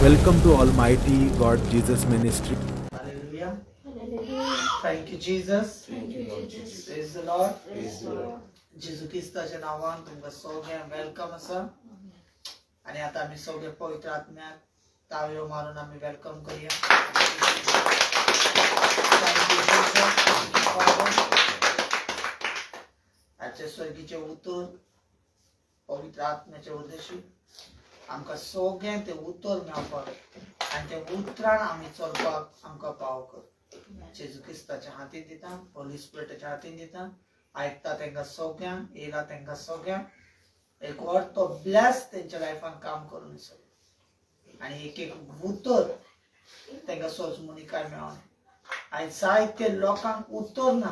Welcome to Almighty God Jesus Ministry. Hallelujah. Hallelujah. Thank you, Jesus. Thank you, Jesus. Praise the Lord. Praise the Lord. जेजू ख्रिस्ताच्या नावान तुमकां सगळ्यांक welcome आसा आणि आता आमी सगळे पवित्र आत्म्याक ताळयो मारून आमी वेलकम करूया. Thank you, Jesus. Thank you, Father. आजचे स्वर्गीचे उतर पवित्र आत्म्याचे उद्देशी आमकां सगळ्यांक ते उतर मेळपाक आनी ते उतरान आमी चलपाक आमकां पाव कर. जेजू ख्रिस्ताच्या हातीन दिता, होली स्पिरिटाच्या हातीन दिता. ऐकता तेंका सगळ्यांक, येयला तेंका सगळ्यांक एक वर्ड तो ब्लेस तेंच्या लायफान काम करून आसा आनी एक एक उतर तेंका सोजमुनिकाय मेळोन आयज जायते लोकांक उतर ना,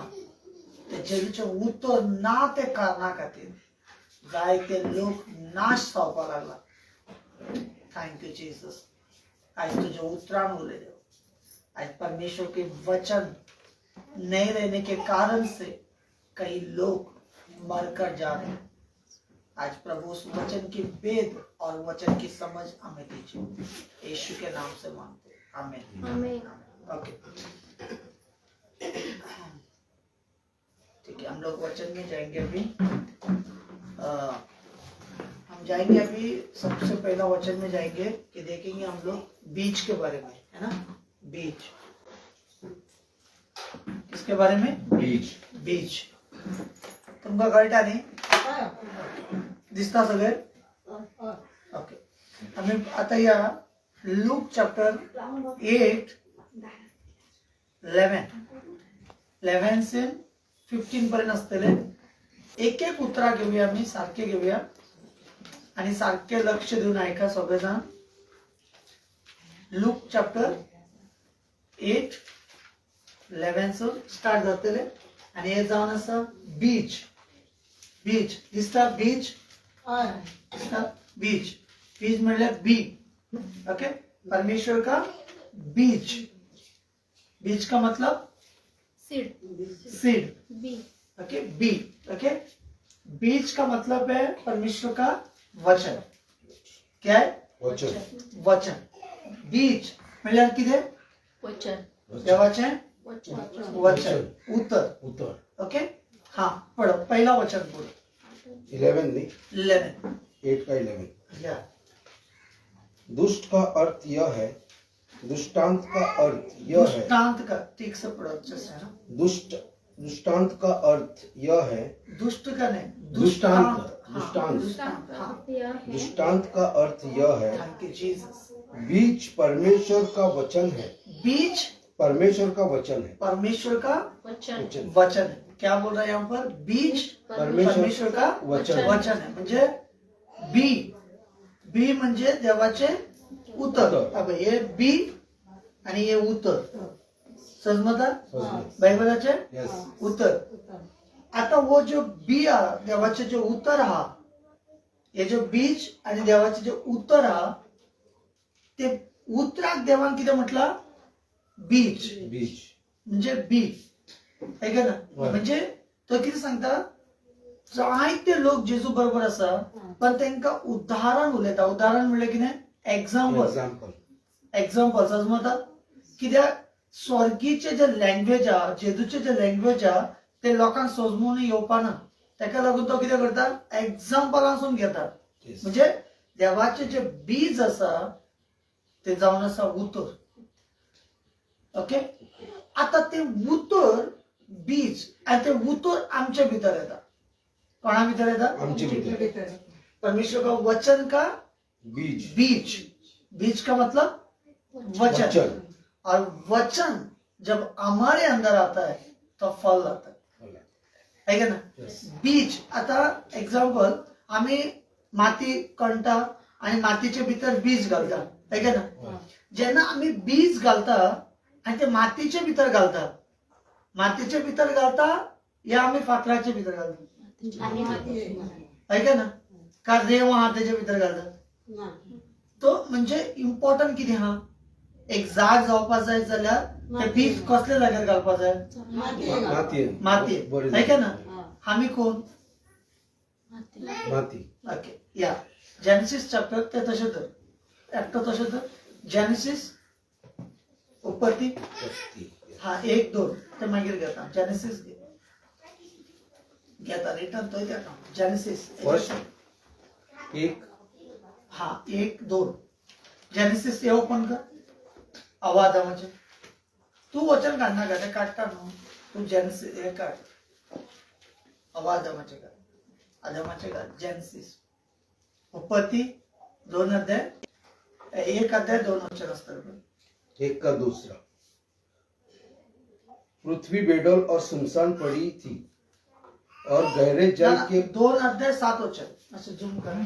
ते जेजूचे उतर ना ते कारणा खातीर जायते लोक नाश जावपाक लागला. Thank you Jesus. आज तुझे उतरान उले देव. आज परमेश्वर के वचन नहीं रहने के कारण से कई लोग मरकर जा रहे हैं. आज प्रभु उस वचन की भेद और वचन की समझ हमें दीजिए. यीशु के नाम से मांगते हैं. आमीन. आमीन. ओके, ठीक है, हम लोग वचन में जाएंगे अभी. हम जाएंगे अभी सबसे पहला वचन में जाएंगे कि देखेंगे हम लोग बीज के बारे में, है ना. बीज किसके बारे में? Beach. बीज. तुमका कळटा न्ही? दिसता सगळे? ओके. आम्ही आता या लूक चॅप्टर 8 11 से 15 पर्यंत असतले एक एक उतरा घेऊया, आम्ही सारखे घेऊया आणि सारखे लक्ष देऊन ऐका सगळेजण. लूक चॅप्टर 8 11 स्टार्ट जातले आणि हे जाऊन असं बीज. बीज दिसता? बीज दिसता? बीज. बीज म्हणजे बी. ओके, परमेश्वर का बीज. बीज का मतलब सीड. बी. ओके, बी. ओके, बीज का मतलब है परमेश्वर का वचन. क्या है? Wachon. वचन. बीज म्हणजे किती? वचन. देवाचे वचन. वचन. उतर. Uttar. ओके, हाँ पढ़ो. पहला वचन बोलो. 11 नहीं, 11. 8 का 11. या दुष्ट का अर्थ यह है, दुष्टांत का अर्थ यह है, दृष्टांत का ठीक से पढ़ो अच्छे से, है ना. दुष्टांत का अर्थ यह है, दुष्ट का नहीं, दृष्टांत. हाँ, दृष्टांत. दृष्टांत. हाँ, यह है दुष्टांत का अर्थ यह है, थैंक यू जीसस. बीज परमेश्वर का वचन है, बीज परमेश्वर का वचन है. परमेश्वर का वचन. वचन. वचन है. क्या बोल रहा है यहाँ पर? बीज परमेश्वर का वचन. वचन है. म्हणजे बी. बी म्हणजे देवाचे उतर. अब हे बी आणि हे उतर समजता? बायबलाचे यस. उतर. आता वो जो बी हा, देवाचे जे उतर हा, हे जो बीज आणि देवाचे जे उतर हा, ते उतराक देवान किती म्हटला? बीज. बीज. म्हणजे बी आहे का ना. होय. म्हणजे तो किती सांगता? जायते लोक जेजू बरोबर असा पण त्यांना उदाहरण उलयता. उदाहरण म्हणले की नाही? एक्झाम्पल. एग्जाम्पल. एक्झाम्पल समजतात? कित्याक स्वर्गीचे जे लँग्वेज हा, जेजूचे जे लँग्वेज हा, ते लोकांक समजून येवपाना. ताका लागून तो कितें करता? एक्झाम्पलांसून घेता. Yes. म्हणजे देवाचे जे बीज असा ते जावन असा उतर. ओके, आता ते उतर बीज आणि ते उतर आमच्या भितर येता. कोणा भितर येता? आमचे भीतर. परमेश्वर का वचन का बीज. बीज. बीज का मतलब वचन. वचन. और वचन जब हमारे अंदर आता है तो फल आता है का ना. Yes. बीज. आता एक्झाम्पल, आम्ही माती कणता आणि मातीच्या भितर बीज घालता है का ना. जेव्हा आम्ही बीज घालता आणि ते मातीच्या भितर घालता, मातीच्या भितर घालता या आम्ही फातराच्या भितर घालता है का ना. का रेव हा त्याच्या भितर घालता. तो म्हणजे इम्पॉर्टंट किती हा, एक झाड जावपाक जाय जाल्यार ते बीज कसले जाग्यार घालपाक जाय? माती है का ना. आम्ही कोण? माती. ओके, या जेनेसिस चॅप्टर ते तशें तर एकटो तशें तर जेनेसिस उत्पत्ती पत्ती. हा 1-2 ते मागीर घेता जेनेसिस घेता रिटर्न तो घेता जेनेसिस फर्स्ट एक हा 1-2 जेनेसिस हे ओपन कर आवाजामध्ये तू वचन काढणार का ते काढता ना तू जेनेसिस हे काढ आवाजामध्ये काढ आदामाचे काढ जेनेसिस उत्पत्ती 2 अध्याय 1 अध्याय 2 वचन असतात एक का दूसरा. पृथ्वी बेडौल और सुनसान पड़ी थी और गहरे जल के 2 अध्याय 7 वचन असं झूम करा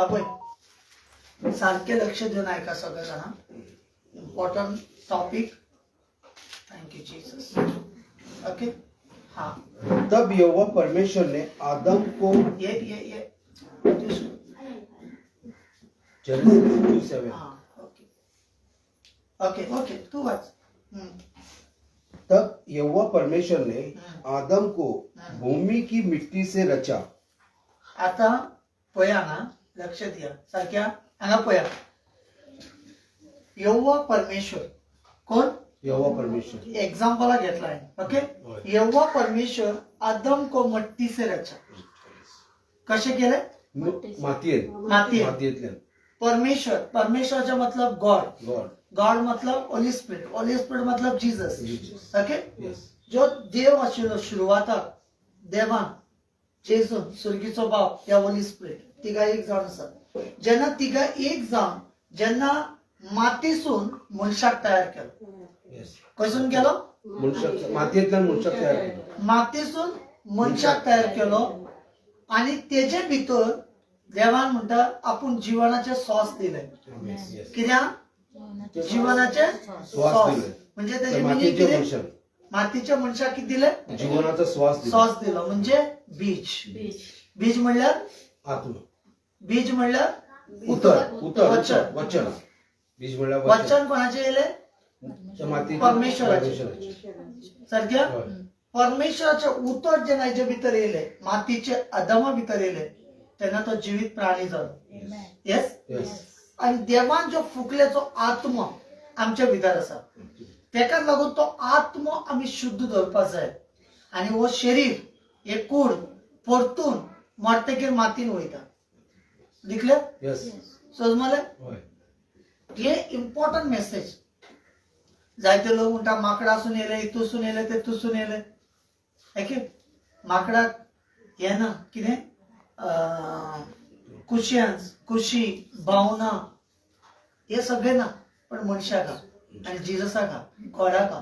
आपण सारखे लक्ष देऊन ऐका सगळेजण important topic thank you Jesus okay हाँ तब यहोवा परमेश्वर ने आदम को ये जेनेसिस 2:7 हाँ ओके ओके ओके तू वाच तब यहोवा परमेश्वर ने आदम को भूमि की मिट्टी से रचा. आता पया ना लक्ष द्या सारख्या हांगा पया यहोवा परमेश्वर कोण यहोवा परमेश्वर एग्जाम्पल घेतलाय ओके यहोवा परमेश्वर आदम को मट्टी से रचा कसे केले मातीयेतल्यान परमेश्वर परमेश्वरचा मतलब गॉड गॉड गॉड मतलब होली स्पिरिट मतलब जीसस Jesus. Okay Yes. जो देव आशिल्लो सुरवाताक देवान जेजून सुरगीचो बाप या होली स्पिरिट तिगा एक जाण आसा जेन्ना तिगा एक जाण जेन्ना मातीसून मनशाक तयार केलो येस खंयसून केलो मनुष्य मातीयेतल्यान मनशाक तयार केलो. मातीसून मनशाक तयार केलो आणि तेजे भितर देवान म्हणटा आपूण जीवनाचे सॉस दिले Yes, yes. कित्याक जीवनाचे सॉस दिले. म्हणजे त्याचे मातीच्या मिनिंग किती मनशाक मातीच्या मनशाक किती दिले जीवनाचा श्वास दिला. सॉस दिलो म्हणजे बीज बीज बीज म्हणल्यार आत्मा बीज म्हणल्यार उतर उतर वचन वचन बीज म्हणल्यार वचन कोणाचे येले त्या माती परमेश्वराचे. सारख्या होय. परमेश्वराचे उतर जे नायचे भितर येले मातीचे अदमा भितर येले तेन्ना तो जीवित प्राणी जालो येस येस आणि देवान जो फुकल्याचो आत्मा आमच्या भितर आसा तेका लागून तो आत्मा आम्ही शुद्ध दवरपाक जाय आणि वो शरीर हे कूड परतून मरतकीर मातीन वयता दिखले येस समजले होय हे इम्पॉर्टंट मेसेज जायते लोक म्हणटा माकडासून येले इतूसून येले तेतूसून येले ओके माकडाक हे ना कितें कुशियन्स खुशी भावना हे सगळे ना पण मनशाक हा आणि जिजसाक हा गॉडाक हा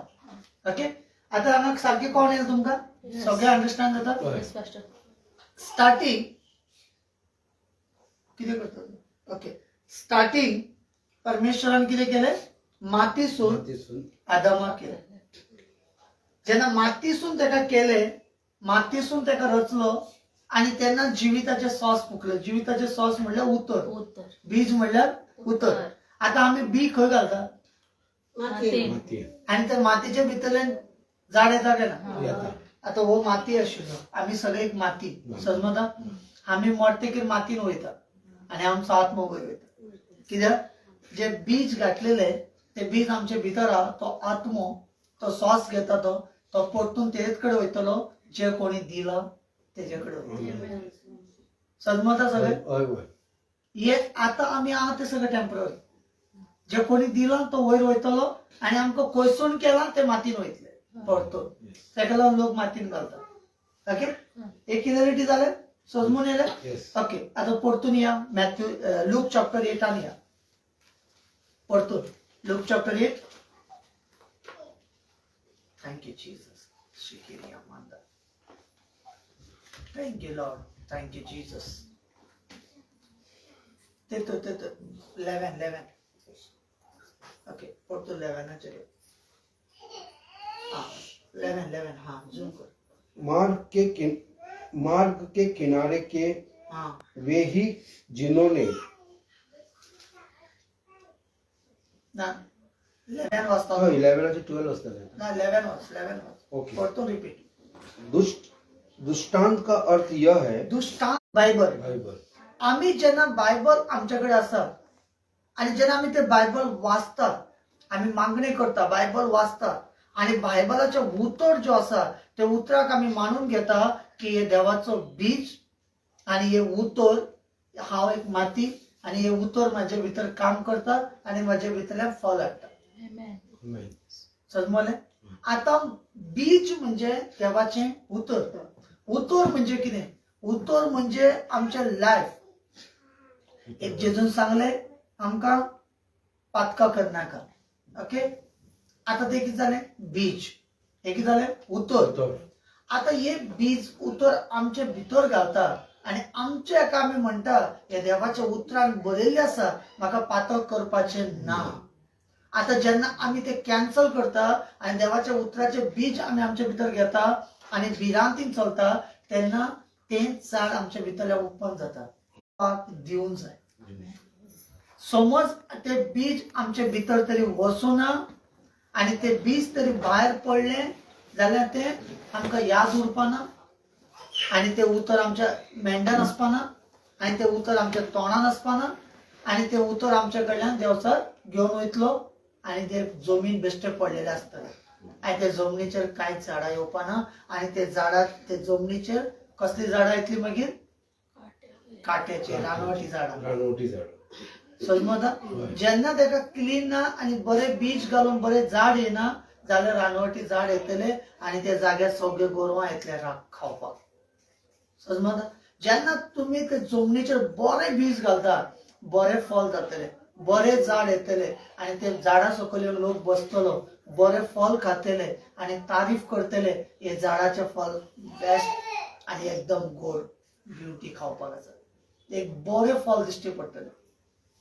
ओके आता हांगा सारखे कोण येईल तुमका सगळे अंडरस्टँड जातात होय. येस पास्टर स्टार्टिंग किती करतात ओके स्टार्टिंग परमेश्वरान किती केले मातीसून मातीसून आदमा केले जेन्ना मातीसून तेका केले मातीसून तेका रचलो आणि त्यांना जीविताचे सॉस फुकले जीविताचे सॉस म्हणल्यार उतर उत्तर बीज म्हणल्यार उतर आता आम्ही बी खंय घालता माती माती आणि त्या मातीच्या भितरल्यान झाड येता काय ना येता. आता हो माती आशिल्लो आम्ही सगळे एक माती समजता आम्ही मरतेकीर मातीन वयता आणि आमचो आत्मा वयर वयता कित्याक जे बीज घातलेले ते बीज आमच्या भितर हा तो आत्मो तो सॉस घेता तो परतून तेच कडे वयतलो जे कोणी दिला तेजे कडे वयतलो समजता सगळे होय होय हे आता आम्ही आहात ते सगळं टेम्पररी जे कोणी दिला तो वयर वयतलो आणि आमकां कोयसून केला ते मातीन वयतले परतून तेका लागून लोक मातीन घालतात ओके एक क्लिअरिटी जाले समजून येले येस ओके आता परतून या मॅथ्यू लूक चॅप्टर 8 आणि या परतून लूक चॅप्टर 8 थँक्यू जीसस शिकिरिया मांदा थँक्यू लॉर्ड थँक्यू जीसस ते 11 ओके परतून 11 चले हाँ 11 हाँ जूम कर मार्ग के किनारे के हाँ वे ही जिन्होंने ना 11 वाजता 11 चे 12 असतात ना 11 वाज ओके. परतून रिपीट दृष्टांत का अर्थ यह है दुष्टांत बायबल बायबल आम्ही जेव्हा बायबल आमच्याकडे असतात आणि जेन्ना आम्ही ते बायबल वाचता, आम्ही मागणी करता, बायबल वाचता आणि बायबलाचे उतर जो आसा ते उतराक आम्ही मानून घेता की हे देवाचो बीज आणि हे उतर हांव एक माती आणि हे उतर माझ्या भितर काम करता आणि माझ्या भितरल्यान फळ हाडटा. Amen. समजले? आता बीज म्हणजे देवाचे उतर. उतर म्हणजे कितें? उतर म्हणजे आमचे लायफ. एक जेजून सांगले आमकां पातका करनाका. ओके, आता ते कितें जालें? बीज. हे कितें जालें? उतर. आता हे बीज उतर आमचे भितर घालता आणि आमचे एका आमी म्हणटा हे देवाच्या उतरान बरयल्लें आसा, म्हाका पातळ करपाचें ना. आता जेन्ना आमी ते कॅन्सल करता आणि देवाच्या उतराचे बीज आमी आमच्या भितर घेता आणि बिरांतीन चलता, तेन्ना तें झाड आमच्या भितरल्या उत्पन्न जाता. दिवूंक जाय. समज ते बीज आमच्या भितर तरी वचूना आणि ते बीज तरी भायर पडले जाल्यार ते आमकां याद उरपाना आणि ते उतर आमच्या मेंढ्यान आसपाना आणि ते उतर आमच्या तोंडान आसपाना आणि ते उतर आमच्या कडल्यान देवचार घेवन वयतलो आणि ते जमीन बेश्टे पडलेले आसतले आणि त्या जमनीचेर कांयच झाडां येवपाना आणि ते झाडां ते जमनीचेर कसली झाडां येतली मागीर? काट्याची, रानवटी झाडां. समजता? जेन्ना तेका क्लीन ना आणि बरे बीज घालून बरे झाड येना जाल्यार रानवटी झाड येतले आणि त्या जाग्यार सगळे गोरवां येतले राख खावपाक. समजता? जेन्ना तुम्ही ते जमनीचेर बरे बीज घालता, बरे फळ जातले, बरे झाड येतले आणि ते झाडा सकयल येवन लोक बसतलो, बरे फळ खातले आणि तारीफ करतले, हे झाडाचे फळ बेस्ट आणि एकदम गोड ब्युटी खावपाक आसा. एक बरे फळ दिश्टी पडटले.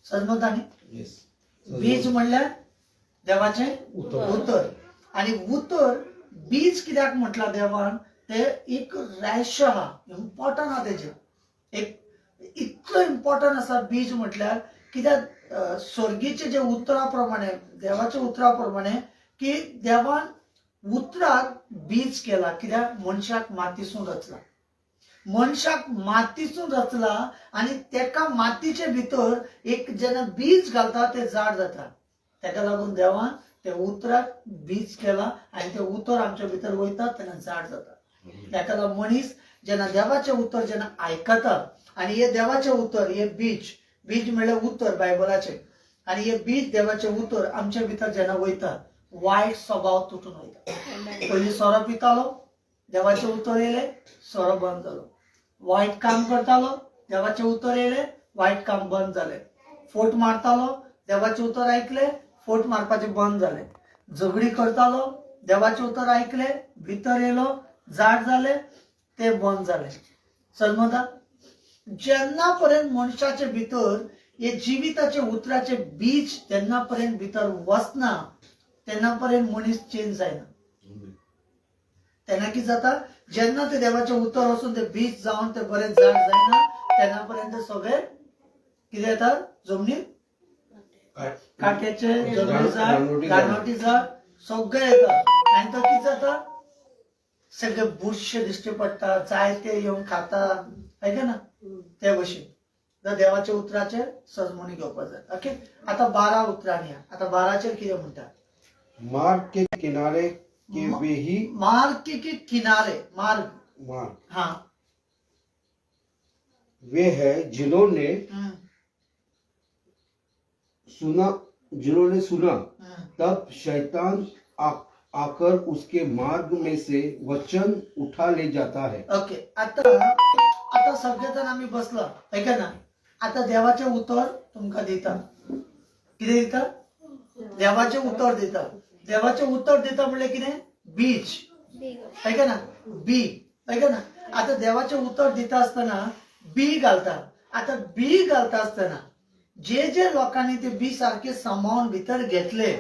समजता न्ही? बीज म्हणल्यार देवाचे उतर आणि उतर बीज कित्याक म्हटला देवान? ते एक रहस्य आहा, इम्पॉर्टंट आहा. तेजे एक इतलो इम्पॉर्टंट आसा बीज म्हटल्यार कित्याक स्वर्गीचे जे उतराप्रमाणे, देवाच्या उतराप्रमाणे की देवान उतराक बीज केला. कित्याक मनशाक मातीसून रचला, मनशाक मातीसून रचला आणि तेका मातीचे भितर एक जेन्ना बीज घालता ते झाड जाता. तेका लागून देवान ते उतराक बीज केला आणि ते उतर आमच्या भितर वयता तेन्ना झाड जाता. तेका लागून मनीस जेन्ना देवाचे उतर जेन्ना आयकता आणि हे देवाचे उतर, हे बीज, बीज म्हणल्यार उतर बायबलाचे, आणि हे बीज देवाचे उतर आमच्या भितर जेन्ना वयता, वायट स्वभाव तुटून वयता. पयलीं सोरो पितालो, देवाचे उतर येयले, सोरो बंद जालो. वायट काम करतालो, देवाचे उतर येयले, वायट काम बंद जाले. फोट मारतालो, देवाचे उतर ऐकले, फोट मारपाचे बंद जाले. झगडी करतालो, देवाचे उतर ऐकले, भितर येलो, झाड जाले, ते बंद जाले. समजता? जेन्ना पर्यंत मनशाचे भितर हे जिविताचे उतराचे बीज जेन्ना पर्यंत भितर वचना तेन्ना पर्यंत मनीस चेंज जायना. तेन्ना कितें जाता? जेन्ना ते देवाचे उतर वचून ते बीज जावन ते बरें झाड जायना तेन्ना पर्यंत सगळे कितें येता? जमनीर काट्याचे, जमनी झाड, रानवटी झाड सगळे येता आणि तो कितें जाता? सगळे बुरशे दिश्टी पडटा, जायते येवन खाता, आहे ना? ते भशेन देवाच्या उतराचे सजमणी घेवपाक जाय. ओके, आता 12 उतरांनी या. आता 12चेर कितें म्हणटा? मार्ग के किनारे के वे ही मार्ग के किनारे, मार्ग हाँ वे है जिन्होंने सुना तब शैतान आकर उसके मार्ग में से वचन उठा ले जाता है. ओके, आता सगळेजण आम्ही बसला, ऐका ना. आता देवाचे उतर तुमका देता. किती देता? देवाचे उतर देता. देवाचे उतर देता म्हणजे कितें? बीज, ऐका ना, बी, ऐका ना. आता देवाचे उतर दिता असताना बी घालता. आता बी घालता असताना जे जे लोकांनी ते बी सारखे सांभाळून भितर घेतले,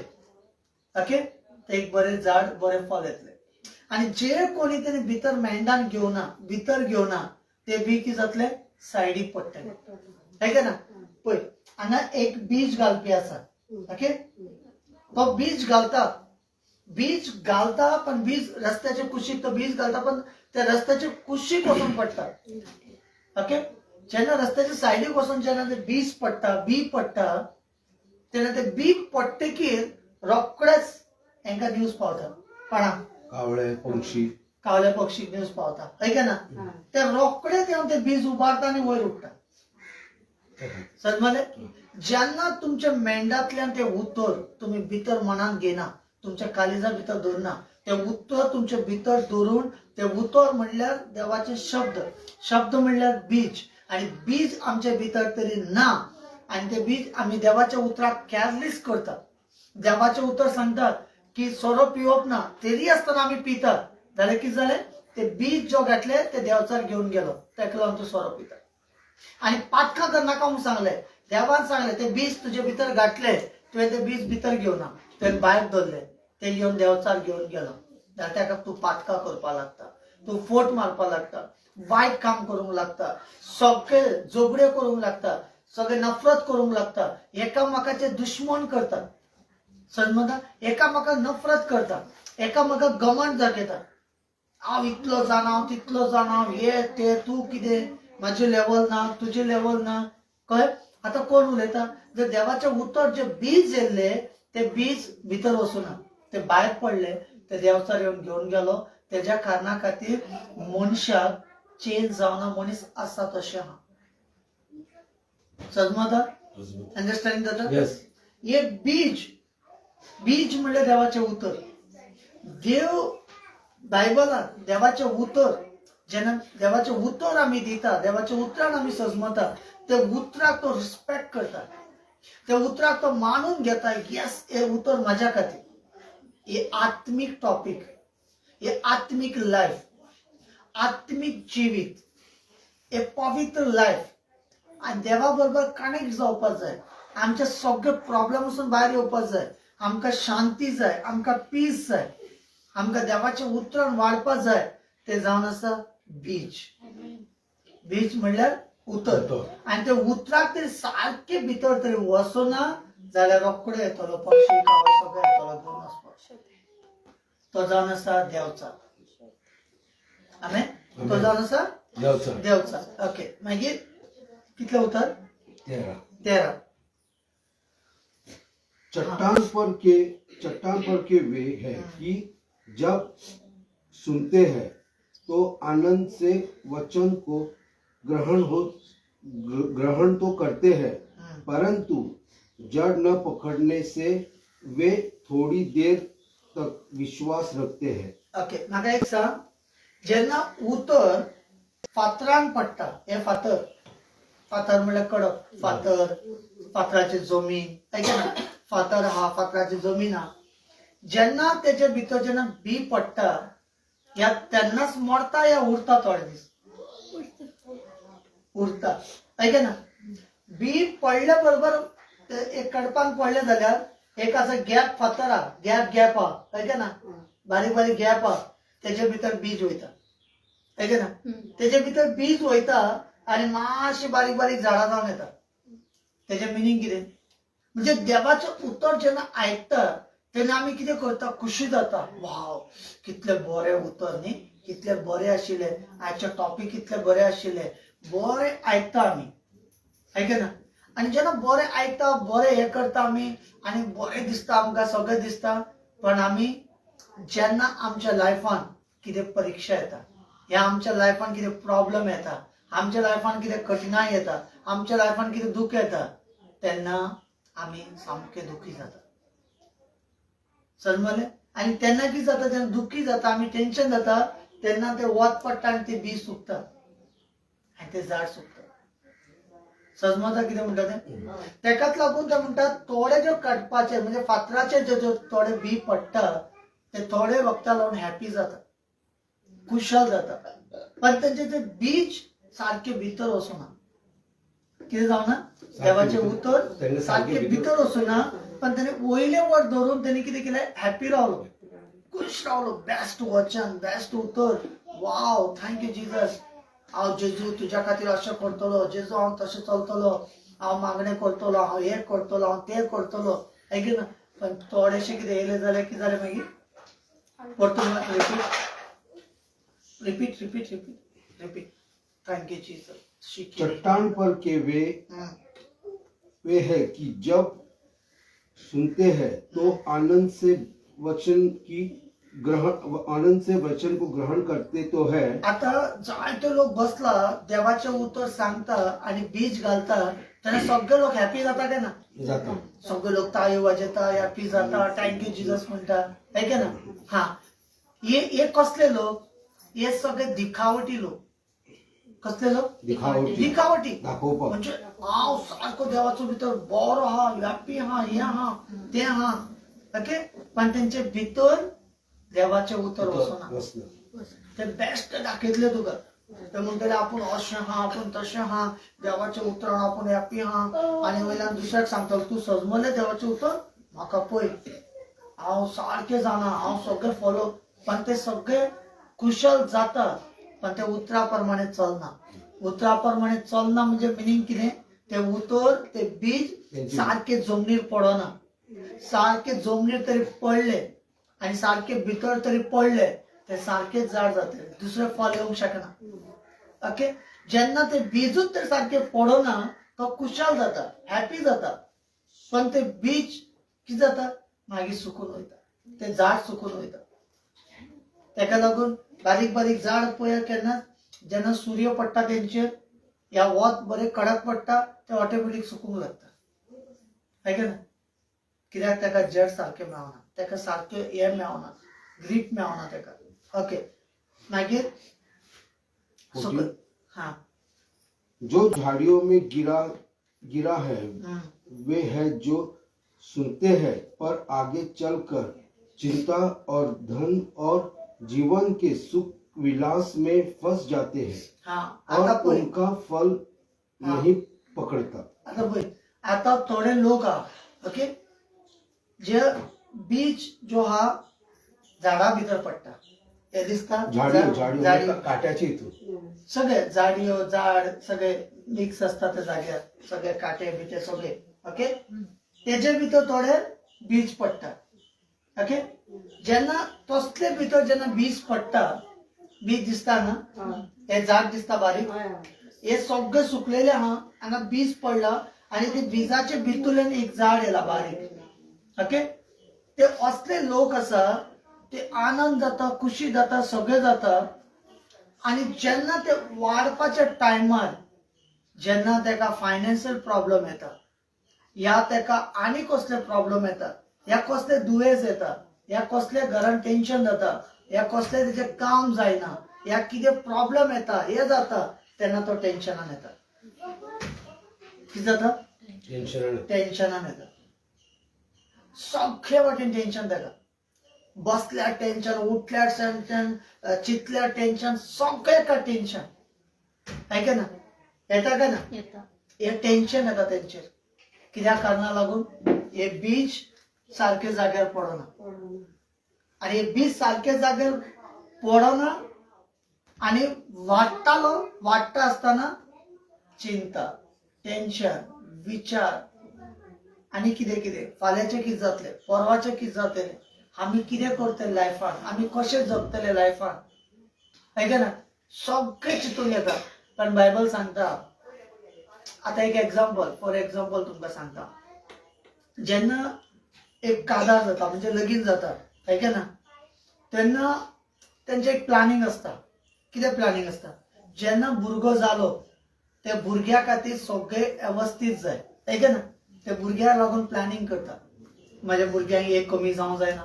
ओके, ते एक बरे झाड, बरे फळ येतले. आणि जे कोणी त्यांनी भितर मेंढान घेवना, भितर घेवना, ते बी कितें जातले? सायडीक पडटले. ऐका ना, पळय हांगा एक बीज घालपी आसा. ओके, तो बीज घालता पण बीज रस्त्याच्या कुशीक तो बीज घालता पण त्या रस्त्याच्या कुशीक वचून पडटा. ओके, जेन्ना रस्त्याच्या सायडीक वचून जेन्ना ते बीज पडटा, बी पडटा, तेन्ना ते बी पडटकीर रोखडेच हांकां न्यूज पावता कोणाक कावळे पंक्षी कावले पक्षी न्यूज पावता ऐका ना ते रोखडेच येवन ते बीज उबारता आनी वयर उडटा समजले जेन्ना तुमच्या मेंढातल्यान ते उतर तुम्ही भितर मनान घेना तुमच्या काळीजा भितर दवरना ते उतर तुमच्या भितर दवरून ते उतर म्हणल्यार देवाचे शब्द शब्द म्हणल्यार बीज आणि बीज आमच्या भितर तरी ना आणि ते बीज आम्ही देवाच्या उतराक केअरलेस करतात देवाचे उतर सांगतात की सोरो पिवप ना तरी आसतना आम्ही पितात जाल्यार कितें जालें ते बीज जो घातले ते देवचार घेवन गेलो तेका लागून तो सोरो पिता आणि पातकां करनाका म्हणून सांगले देवान सांगले ते बीज तुजे भितर घातले तुवें ते बीज भितर घेवना तुवें भायर दवरले ते घेवन देवचार घेवन गेलो जाल्यार तेका तूं पातकां करपाक लागता तूं फोट मारपाक लागता वायट काम करूंक लागता सगळे झगड्यो करूंक लागता सगळे नफरत करूंक लागता एकामेकाचे दुश्मन करता समजता एकामेकाक नफरत करता एकामेकाक घमंड दाखयता हांव इतलो जाणा हांव तितलो जाणा हे ते तूं कितें म्हाजे लेवल ना तुजे लेवल ना कळ्ळें आतां कोण उलयता जर देवाचे उतर जे बीज येयल्ले ते बीज भितर वचूना ते भायर पडले ते देवचार येवन घेवन गेलो तेज्या कारणा खातीर मनशाक चेंज जावना मनीस आसा तशें आहा समजता अंडरस्टँडिंग जाता यस एक बीज बीज म्हणल्यार देवाचे उतर देव बायबलान देवाचे उतर जेन्ना देवाचे उतर आमी दिता देवाचे उतरान आमी सजमता ते उतराक तो रिस्पेक्ट करता ते उतराक तो मानून घेता यस हे उतर म्हाज्या खातीर हे आत्मीक टॉपिक हे आत्मीक लायफ आत्मीक जिवीत हे पवित्र लायफ आनी देवा बरोबर कनेक्ट जावपाक जाय आमचे सगळे प्रॉब्लेमसून भायर येवपाक जाय आमकां शांती जाय आमकां पीस जाय आमकां देवाच्या उतरान वाडपाक जाय ते जावन आसा बीज बीज म्हणल्यार उतर आनी ते उतराक तरी सारखे भितर तरी वचना जाल्यार रोखडो येतलो पक्षी कावळो सगळो येतलो घेवन वचपाक तो जावन आसा देवचा आमेन तो जावन आसा देवचा ओके मागीर कितले उतर 13 चट्टान पर के वे है कि जब सुनते हैं तो आनंद से वचन को ग्रहण तो करते हैं परंतु जड़ न पकड़ने से वे थोड़ी देर तक विश्वास रखते हैं ओके म्हाका एक सांग जेन्ना उतर फातरान पडटा हे फातर म्हणल्यार कडक फातराची जमीन ऐका ना फातर हा फातराची जमीन हा जेन्ना तेच्या भितर जेन्ना बी पडटा या तेन्नाच मरता या उरता थोडे दीस उरता ऐका ना बी पडल्या बरोबर एक कडपान पडले जाल्यार एक असा गॅप फातर हा गॅप हा ऐका ना बारीक बारीक गॅप हा तेच्या भितर बीज वयता ऐका ना तेच्या भितर बीज वयता आणि मातशी बारीक बारीक झाडां जावन येता तेजें मिनींग कितें म्हणजे देवाचें उतर जेन्ना आयकता तेन्ना आमी कितें करता खुशी जाता वाव कितले बरें उतर न्ही कितले बरें आशिल्ले आयचे टॉपीक कितले बरें आशिल्ले बरें आयकता आमी ऐका ना आनी जेन्ना बरें आयकता बरें हें करता आमी आनी बरें दिसता आमकां सगळें दिसता पण आमी जेन्ना आमच्या लायफान कितें परीक्षा येता या आमच्या लायफान कितें प्रॉब्लेम येता आमच्या लायफान कितें कठिनाई येता आमच्या लायफान कितें दुख येता तेन्ना आमी सामके दुखी जाता समजलें आनी तेन्ना कितें जाता जेन्ना दुखी जाता आमी टेन्शन जाता तेन्ना ते वत पडटा आनी ते बीज सुकता आनी ते झाड सुकता समजता कितें म्हणटा तें तेकाच लागून ते म्हणटात थोडे जे काडपाचे म्हणजे फातराचे जे थोडे बी पडटा ते थोडे वक्ता लागून हॅपी जाता खुशाल जाता पण तेंचे ते बीज सारखे भितर वचूना कितें जावना देवाचे उतर सारखे भितर वचूना पण तेणे वयले वर धरून तेणे कितें केलें हॅपी रावलो खुश रावलो बेस्ट वचन बेस्ट उतर वाव थँक्यू जीजस हांव जेजू तुज्या खातीर अशें करतलो जेजू हांव तशें चलतलो हांव मागणें करतलो हांव हें करतलो हांव तें करतलो ऐक ना पण थोडेशें कितें येयलें जाल्यार कितें जालें मागीर परतून रिपीट थैंक यू जीसस चट्टान पर के वे है कि जब सुनते हैं तो आनंद से वचन को ग्रहण करते तो है। आता जायते लोक बसला देवाचे उत्तर सांगता आणि बीज घालता तेन्ना सगळे लोक हॅपी जाता काय ना? जाता सगळे लोक ताळी वाजयता हॅपी जाता थँक्यू जीसस म्हणता है का ना? हा हे कसले लोक? हे सगळे दिखावटी लोक. कसले लोक? दिखावटी. दाखवपा म्हणजे हांव सारको देवाचो भितर बरो हा हॅपी हा हे हा ते हा ओके पण त्यांचे भितर देवाचे उतर वचना. वचना ते बेस्ट दाखयतले तुका. ते म्हणटले आपण अशें हा आपण तशें हा देवाचे उतरान आपण हॅपी हा आणि वयल्यान दुसऱ्याक सांगतलो तूं सजमले देवाचे उतर म्हाका पळय हांव सारकें जाणा हांव सगळें फॉलो पण ते सगळे कुशल जाता पण ते उतरा प्रमाणे चलना. उतरा प्रमाणे चलना म्हणजे मिनिंग कितें? ते उतर ते बीज सारखे जमनीर पडना. सारखे जमनीर तरी पडले आणि सारखे भितर तरी पडले ते सारखे झाड जातले दुसरे फळ येवंक शकना. ओके जेन्ना ते बीजूच तर सारखे पडना तो कुशल जाता हॅपी जाता पण ते बीज कितें जाता मागीर सुकून वयता. ते झाड सुकून वयता. तेका लागून बारीक बारीक झाड पळय केन्ना जेन्ना सूर्य पडटा तेंचेर या वत बरे कडक पडटा ते ऑटोमॅटिक सुकूंक लागता है का ना? कित्याक तेका जड सारखे मेळना तेका सारके हे मेळना ग्रीप मेळना तेका. ओके मागीर हाँ जो झाड़ियों में गिरा है वे है जो सुनते हैं पर आगे चलकर चिंता और धन और जीवन के सुख विलास में फंस जाते हैं हाँ, और उनका फल नहीं पकड़ता. आता थोडे लोक हा ओके जे बीज जो हा झाडा भितर पडटा हे दिसता झाडी काट्याची इथून सगळे झाडीयो झाड सगळे मिक्स असतात त्या जाग्यार सगळे काटे बिटे सगळे ओके तेजे भितर थोडे बीज पडटा. ओके जेन्ना तसले भितर जेन्ना बीज पडटा बीज दिसता ना हे झाड दिसता बारीक हे सगळे सुकलेले हा हांगा बीज पडला आणि ते बीजाचे भितरल्यान एक झाड येला बारीक. ओके ते असले लोक आसा ते आनंद जाता खुशी जाता सगळे जाता आणि जेन्ना ते वाडपाच्या टायमार जेन्ना तेका फायनान्शियल प्रॉब्लेम येता या तेका आनी कसले प्रॉब्लेम येता या कसले दुयेंस येता या कसले घरान टेन्शन जाता या कसले तेजे काम जायना या कितें प्रॉब्लेम येता हे जाता तेन्ना तो टेन्शनान येता. कितें जाता? टेन्शनान येता. सगळे वाटेन टेन्शन तेका बसल्या टेन्शन उठल्या टेन्शन चितल्या टेन्शन सगळे का टेन्शन है का ना? येता का ना? हे टेन्शन येता तेंचेर कित्या कारणाक लागून हे बीज सारखे जाग्यार पडना आणि हे बीज सारखे जाग्यार पडना आणि वाडटा आसतना चिंता टेन्शन विचार आणि कितें कितें फाल्यांचे कितें जातले परवाचे कितें जातले आमी कितें करतले लायफान आमी कशें जगतले लायफान है का ना? सगळे चिंतून येता. पण बायबल सांगता आता एक एक्झाम्पल फॉर एक्झाम्पल तुमकां सांगता जेन्ना एक कादार जाता म्हणजे लगीन जाता है का ना तेन्ना तेंचे एक प्लॅनिंग असता. कितें प्लॅनिंग असता? जेन्ना भुरगो जालो ते भुरग्या खातीर सगळे व्यवस्थित जाय है का ना? ते भुरग्याक लागून प्लॅनिंग करता माझ्या भुरग्यांक हे कमी जावंक जायना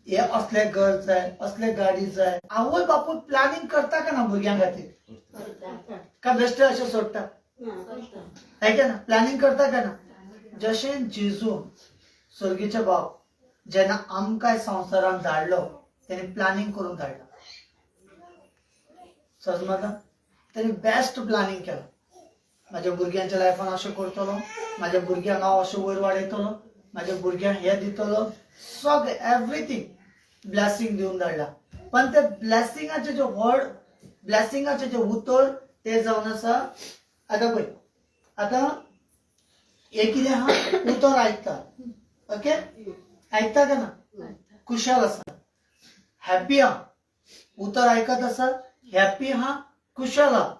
हे असले घर जाय असले गाडी जाय आवय बापूय प्लॅनिंग करता का ना भुरग्यां खातीर का बेश्टे अशें सोडटा है का ना? प्लॅनिंग करता का ना? जशें जेजून स्वर्गीचे बाप जेन्ना आमकां संवसारान धाडलो तेणी प्लॅनिंग करून धाडला. समजता? तेणी बेस्ट प्लॅनिंग केला. माझ्या भुरग्यांच्या लायफान अशें करतलो माझ्या भुरग्यांक हांव अशें वयर वाडयतलो माझ्या भुरग्यांक हे दितलो सगळे एवरीथिंग ब्लेसिंग दिवन धाडला. पण ते ब्लेसिंगाचे जे वर्ड ब्लेसिंगाचे जे उतर ते जावन आसा आता पळय आता हे कितें आहा उतर आयकता ओके आयकता का ना? कुशल आसा हॅपी आहा उतर आयकत आसा हॅपी आहा कुशल आहा.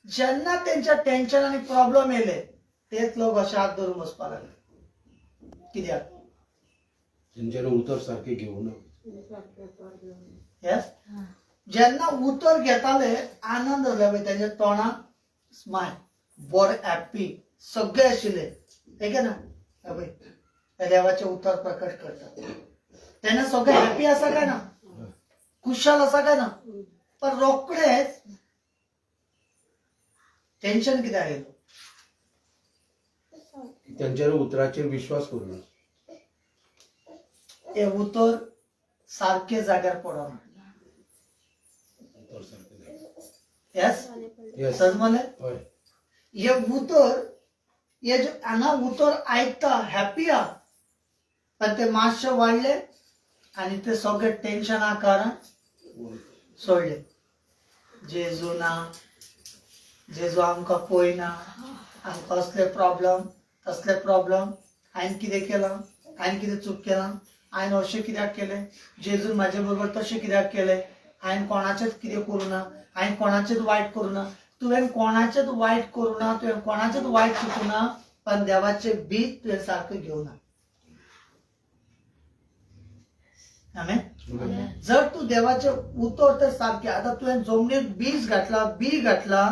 जेन्ना तेंच्या टेन्शन आनी प्रॉब्लेम येले तेच लोक अशे हात धरून बसपाक लागले. कित्याक तेंच्यानी उतर सारखे घेवना. येस जेन्ना उतर घेताले आनंद जाताले तेंच्या तोंडाक स्मायल बरे हॅप्पी सगळे आशिल्ले ठीक आहे ना अभय हे देवाचे उतर प्रकट करतात तेन्ना सगळे हॅप्पी आसा काय ना खुशाल आसा काय ना पण रोखडेच टेन्शन कित्याक येयलो तेंच्यानी उतराचेर विश्वास करूना. हे उतर सारखे जाग्यार पडना उतर सारखे जाग्यार. Yes Yes. समजले हय. हे उतर हे जे हांगा उतर आयकता हॅप्पी आहा पण ते मातशे वाडले आणि ते सगळे टेन्शना कारण सोडले. जेजू ना जेजू आमकां पळयना आमकां असले प्रॉब्लेम तसले प्रॉब्लेम हांवें कितें केलां हांवें कितें चूक केलां हांवें अशें कित्याक केलें जेजून म्हाजे बरोबर तशें कित्याक केलें हांवें कोणाचेंच कितें करूं ना हांवें कोणाचेंच वायट करूं ना. तुवें कोणाचेंच वायट करूं ना तुवें कोणाचेंच वायट चिंतूं ना पण देवाचे बीज तुवें सारकें घेवना. आमेन. जर तू देवाचे उतर ते सारखे आता तुवें जमनीर बीज घातला बी घातला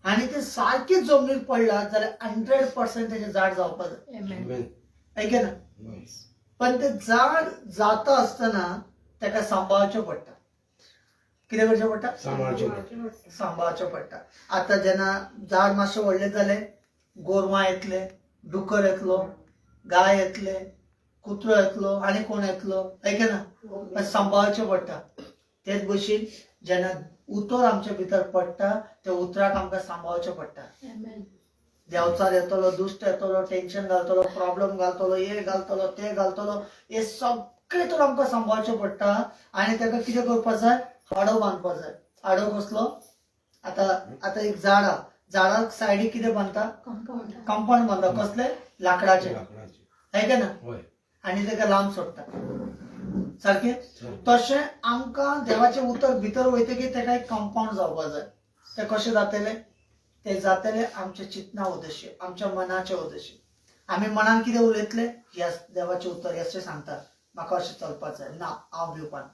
आणि ते सारखे जमनीर पडला जाल्यार 100% तेजें झाड जावपाक जाय Amen. ऐके ना पण ते झाड जाता आसतना ताका सांबाळचें पडटा. कितें करचें पडटा सांबाळचें पडटा. आतां जेन्ना झाड मातशें व्हडलें जालें गोरवां येतले डुकर येतलो गाय येतले कुत्रो येतलो आनी कोण येतलो ऐके ना सांबाळचें पडटा. तेच भशेन जेन्ना उतर आमच्या भितर पडटा त्या उतराक आमकां सांबाळचें पडटा. देंवचार येतलो दुश्ट येतलो टेन्शन घालतलो प्रॉब्लेम घालतलो हे घालतलो ते घालतलो हे सगळे तर आमकां सांबाळचें पडटा आणि ताका कितें करपाक जाय आडो बांदपाक जाय. आडो कसलो आतां एक झाड आहा झाडाक सायडीक कितें बांदता कंपाऊंड बांदता कसले लाकडाचे ऐके ना आणि ताका लांब सोडटा सारकें. तशें आमकां देवाचें उतर भितर वयतकीर ताका एक कंपाऊंड जावपाक जाय. ते कशें जातलें ते जातले आमच्या चिंतना उद्देशी आमच्या मनाच्या उद्देशी. आमी मनान कितें उलयतले यस देवाचें उतर येस सांगता म्हाका अशें चलपाक जाय ना हांव भिवपाना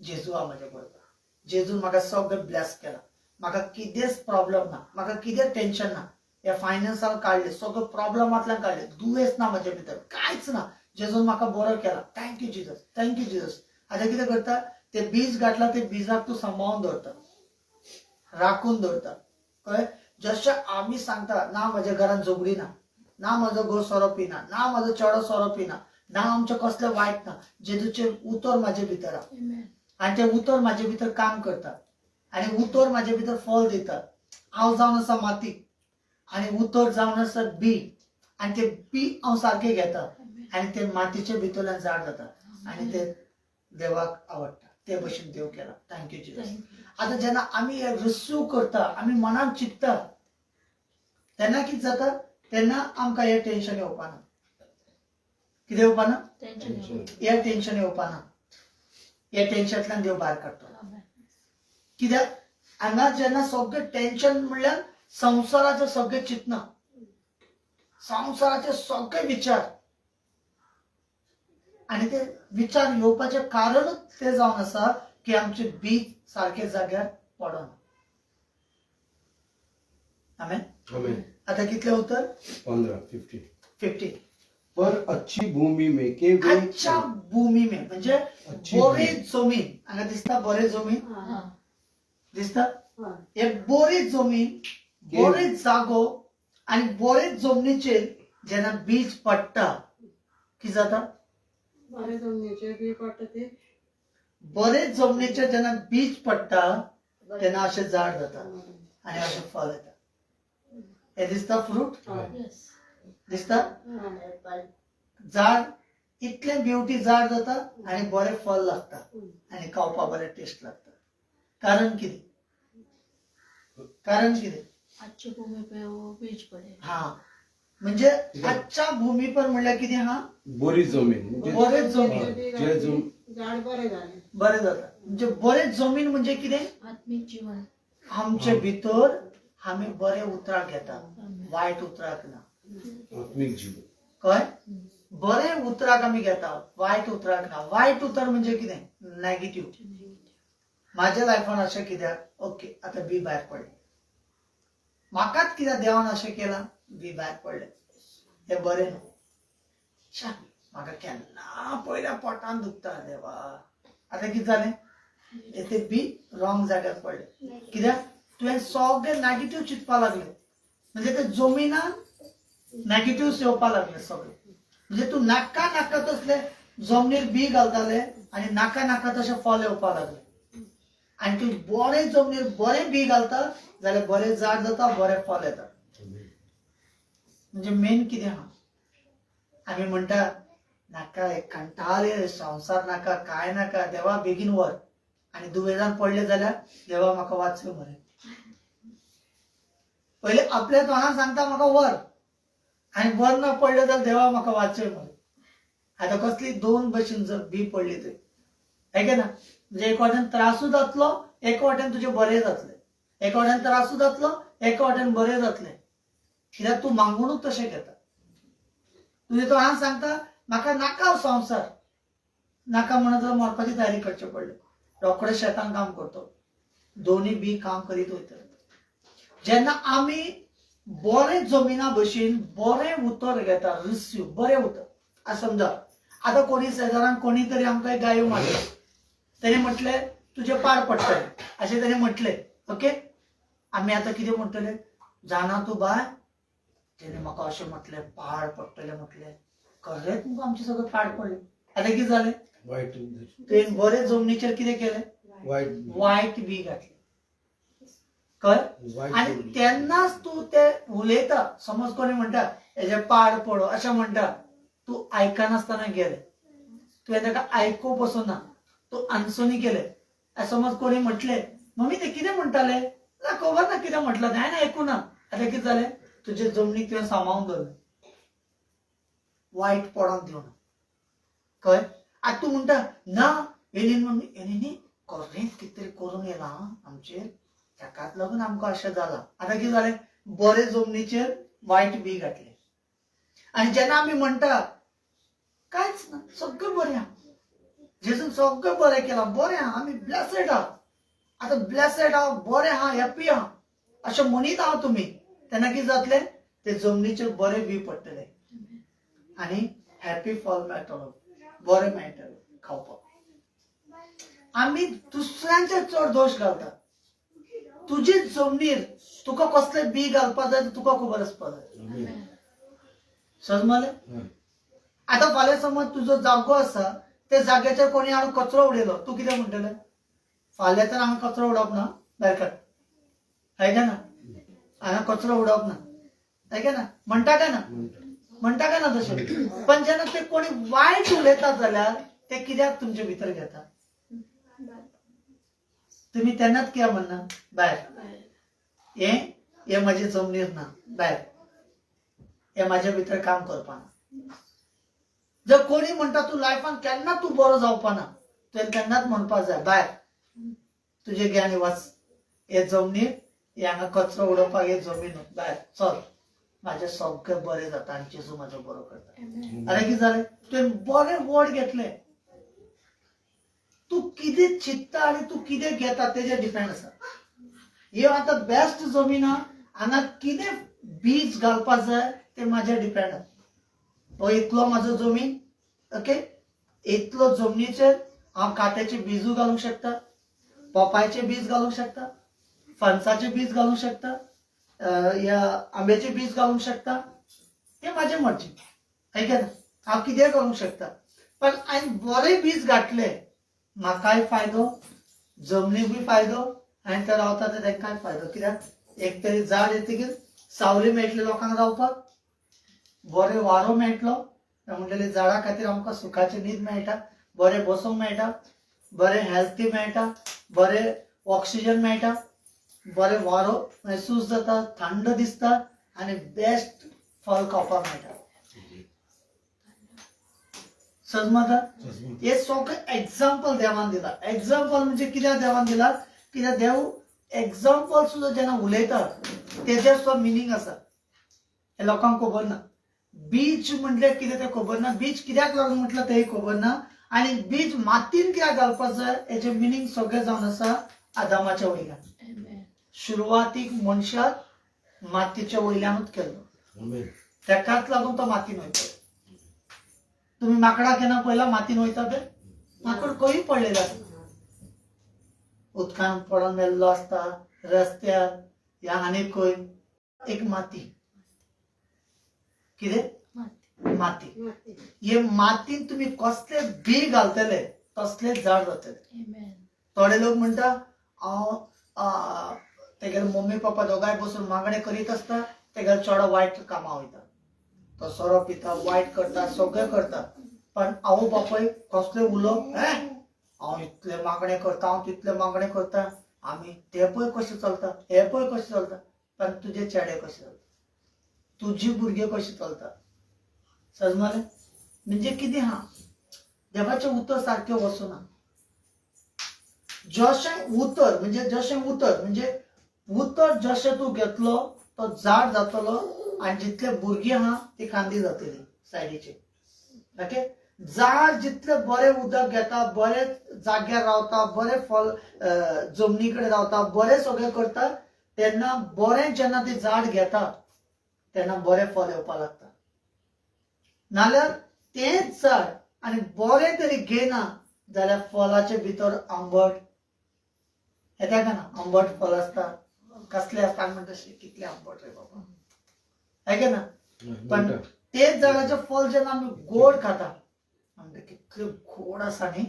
जेजू आहा म्हाज्या बरोबर जेजून म्हाका सगळें ब्लेस केलां म्हाका कितेंच प्रॉब्लेम ना म्हाका कितें टेन्शन ना हे फायनान्सान काडले सगळे प्रॉब्लेमांतल्यान काडले दुयेंस ना म्हाज्या भितर कांयच ना जेजून म्हाका बरो केला थँक्यू जिजस थँक्यू जिजस. आतां कितें करता ते बीज घातला ते बिजाक तूं सांबाळून दवरता राखून दवरता कळ्ळें. जशें आमी सांगता ना म्हज्या घरान झगडी ना म्हजो घोव सोरो पिना ना म्हजो चेडो सोरो पिना ना आमचें कसलें वायट ना जेजूचें उतर म्हाजे भितर आहा आनी तें उतर म्हाजे भितर काम करता आनी उतर म्हाजे भितर फळ दिता. हांव जावन आसा माती आनी उतर जावन आसा बी आनी ते बी हांव सारकें घेता आनी ते मातयेचे भितरल्यान झाड जाता आनी ते देवाक आवडटा. ते भशेन देव केला थँक्यू जिजस. आतां जेन्ना आमी हे रिसीव करता आमी मनान चिंतता तेन्ना कितें जाता तेन्ना आमकां हे टेन्शन येवपाना. कितें येवपाना हे टेन्शन येवपाना. हे टेन्शनांतल्यान देव भायर काडटा. कित्याक हांगा जेन्ना सगळें टेन्शन म्हणल्यार संवसाराचें सगळें चिंतना संवसाराचे सगळे विचार आणि ते विचार येवपाचें कारणच ते जावन आसा की आमचे बीज सारके जाग्यार पडना. आमेन. आता कितले उतर 50 पर अच्छी भूमि में के वे अच्छा भूमी में म्हणजे बरी जमीन हांगा दिसता बरे जमीन दिसता हे बरी जमीन बरे जागो आणि बरे जमनीचेर जेन्ना बीज पडटा कितें जाता बरे जमनीचेर जेन्ना बीज पडटा तेन्ना अशें झाड जाता आनी अशें फळ येता. हे दिसता फ्रूट दिसता झाड इतलें ब्युटी झाड जाता आनी बरें फळ लागता आनी खावपाक बरें टेस्ट लागता. कारण कितें अच्छी भूमि पे वो बीज पड़े. हा म्हणजे आजच्या भूमी पर म्हणल्यार कितें हा बरी जमीन बरे जमीन बरें जाता म्हणजे बरें जमीन म्हणजे कितें आत्मिक जीवन आमचे भितर आमी बरे उतराक घेता वायट उतराक ना. आत्मिक जीवन कळ्ळें? बरे उतराक आमी घेता, वायट उतराक ना. वायट उतर म्हणजे कितें? नेगेटिव्ह. माझ्या लायफान अशें कित्याक? ओके, आतां बी भायर पडलें. म्हाकाच कित्याक देवान अशें केलां? बी भायर पडलें. हें बरें न्हू. छा, म्हाका केन्ना पयल्या पोटान दुखता देवा. आतां कितें जालें? ते बी रॉंग जाग्यार पडलें. कित्याक? तुवें सगळें नेगेटिव्ह चिंतपाक लागलें. म्हणजे ते जमिनान नेगेटिव्ह येवपाक लागले सगळे. म्हणजे तूं नाका नाका तसले जमनीर बी घालताले आनी नाका नाका तशें फळ येवपाक लागले. आनी तूं बरें जमनीर बरें बी घालता जाल्यार बरें झाड जाता, बरें फळ येता. म्हणजे मेन कितें आहा? आमी म्हणटा नाका, कंटाळले, संवसार नाका, काय नाका, देवा बेगीन व्हर. आनी दुयेंसान पडले जाल्यार देवा म्हाका वाचय मरे. पहिले आपल्या तोंडान सांगता म्हाका व्हर, आनी वर न पडले जाल्यार देवा म्हाका वाचय मरे. आता कसली दोन भशेन जर बी पडली थंय, है की ना? म्हणजे एक वाटेन त्रासूय जातलो, एक वाटेन तुजें बरें जातलें. एक वाटेन त्रासूय जातलो, एक वाटेन बरें जातलें. कित्याक तूं मागूनच तशें घेता. तुजे तोंडान सांगता म्हाका नाका संवसार, नाका म्हणत जाल्यार मरपाची तयारी करचें पडलें. रोखडें शेतान काम करता, दोन्ही बी काम करीत वयता. जेन्ना आमी बरें जमिना भशेन बरें उतर घेता, रिसीव बरें उतर. आतां समजा आतां कोणी शेजारान कोणी तरी आमकां गायो मारल्यो, तेणे म्हटलें तुजें पाड पडटलें अशें तेणे म्हटलें. ओके, आमी आतां कितें म्हणटले? जाणा तूं बाय, तेणे म्हाका अशें म्हटलें पाड पडटलें म्हटलें. खरेंच मुगो आमचें सगळें पाड पडलें. आतां कितें जालें? वाईट तुवें बरें जमनीचेर कितें केलें? वायट बी घातलें. कळ्ळें? आनी तेन्नाच तूं ते उलयता. समज कोणी म्हणटा हेजे पाड पडो अशें म्हणटा, तूं आयकनासतना गेलें, तुवें ताका आयकूंक बसोना, तूं आन्सोनी केलें. समज कोणी म्हटलें मम्मी ते कितें म्हणटाले, ना खबर ना कितें म्हटलं, हांवें आयकूना. आतां कितें जालें? तुजे जमनीक तुवें सांबाळून दवरलें, वायट पडोंक दिवना. कळ्ळें? आतां तूं म्हणटा ना हेणी खरेंच कितें तरी करून येयलां आमचेर, ताकाच लागून आमकां अशें जालां. आतां कितें जालें? बरे जमनीचेर वायट बी घातलें. आनी जेन्ना आमी म्हणटा कांयच ना, सगळें बरें आहा, जेजून सगळें बरें केलां, बरें आहा, आमी ब्लेसेड आहा, आतां ब्लेसेड आहा, बरें आहा, हॅप्पी आहा अशें म्हणीत आहा तुमी, तेन्ना कितें जातलें? ते जमनीचेर बरें बी पडटलें आनी हॅप्पी फळ मेळटलो, बरें मेळटलें खावपाक. आमी दुसऱ्यांचेर चड दोश घालता. तुजे जमनीर तुका कसलें बी घालपाक जाय तुका खबर आसपाक जाय. समजलें? आतां फाल्यां समज तुजो जागो आसा, त्या जाग्याचेर कोणी हाडून कचरो उडयलो, तूं कितें म्हणटलें? फाल्यां तर हांगा कचरो उडोवप ना, भायर काड, है का ना? हांगा कचरो उडोवप ना, है का ना? म्हणटा काय ना? म्हणटा काय ना तशें? पण जेन्ना ते कोणी वायट उलयतात जाल्यार ते कित्याक तुमचे भितर घेता? तुम्ही तेन्नाच कित्याक म्हणना भायर हे म्हाजे जमनीर ना, भायर हे म्हाजे भितर काम करपाना. जर कोणी म्हणटा तूं लायफान केन्ना तूं बरो जावपाना, तुवें तेन्नाच म्हणपाक जाय भायर तुजे घे आनी वच, हे जमनीर हे हांगा कचरो उडोवपाक हे जमीन भायर चल, म्हाजें सगळें बरें जाता आनी जेजू म्हाजो बरो करता. आतां कितें जालें? तुवें बरें वड घेतलें. तूं कितें चिंतता आनी तूं कितें घेता तेजेर डिपेंड आसा. ह्यो आतां बेस्ट जमीन आहा, हांगा कितें बीज घालपाक जाय तें म्हाजेर डिपेंड आहा. हो इतलो म्हाजो जमीन, ओके, इतलो जमनीचेर हांव काट्याचें बीजूय घालूंक शकता, पोपायचें बीज घालूंक शकता, फणसाचें बीज घालूंक शकता, या आंब्याचें बीज घालूंक शकता. तें म्हाजी मर्जी, है का ना? हांव कितेंय घालूंक शकता. पण हांवें बरें बीज घातलें, म्हाकाय फायदो, जमनीकूय फायदो, आनी ते रावता ते तांकांय फायदो. कित्याक एक तरी झाड येतकीर सावली मेळटली लोकांक रावपाक, बरें वारो मेळटलो, म्हणटली झाडां खातीर आमकां सुखाची न्हीद मेळटा, बरें बसूंक मेळटा, बरें हेल्थी मेळटा, बरें ऑक्सिजन मेळटा, बरें वारो महसूस जाता, थंड दिसता आनी बेस्ट फळ खावपाक मेळटा. समजता? हे सगळें एक्झाम्पल देवान दिला. एक्झाम्पल म्हणजे कित्याक देवान दिला? कित्याक देव एक्झाम्पल सुद्दां जेन्ना उलयता तेजेर सुद्दां मिनींग आसा, हे लोकांक खबर ना. बीज म्हटले कितें तें खबर ना, बीज कित्याक लागून म्हटलं तेही खबर ना, आणि बीज मातीन कित्याक घालपाचो हेचे मिनींग सगळें जावन आसा आदामाच्या वयल्यान. Amen. सुरवातीक मनशाक मातीच्या वयल्यानूच केल्लो, तेकाच लागून तो मातीन वयता. तुम्ही माकडाक केन्ना पळयला मातीन वयता ते? माकड खंय पडलेले आसता, उदकान पडून मेल्लो आसता, रस्त्यार या आनी खंय एक माती. कितें? माती. हे मातीन तुम्ही कसले बी घालतले तसले झाड जातले. Amen. थोडे लोक म्हणटा हांव तेगेले मम्मी पप्पा दोगांय बसून मागणे करीत आसता, तेगेले चेडो वायट कामां वयता, तो सोरो पिता, वायट करता, सगळें करता, पण आवय बापूय कसले उलो, हांव इतले मागणे करता, हांव तितले मागणे करता, आमी ते पळय कशें चलता, हे पळय कशें चलता, पण तुजे चेडे कशें चलता, तुजी भुरगे कशें चलता. समजलें? म्हणजे कितें हा, देवाचें उतर सारकें वचूना. जशें उतर म्हणजे उतर जशें तूं घेतलो तो झाड जातलो, आणि जितले भुरगीं आहा ती कांदी जातली सायडीचे. ओके, झाड जितले बरें उदक घेता, बरे जाग्यार रावता, बरे फळ जमनी कडेन रावता, बरें सगळें करता, तेन्ना बरें जेन्ना ती झाड घेता तेन्ना बरें फळ येवपाक लागता. नाल्यार तेच झाड आनी बरें तरी घेना जाल्यार फळाचे भितर आंबट येता काय ना, आंबट फळ आसता, कसले आसता म्हणटा कितले आंबट रे बाबा, है का ना. पण तेच झाडाचे फळ जेन्ना आमी गोड खाता, आमचे कितले गोड आसा न्ही,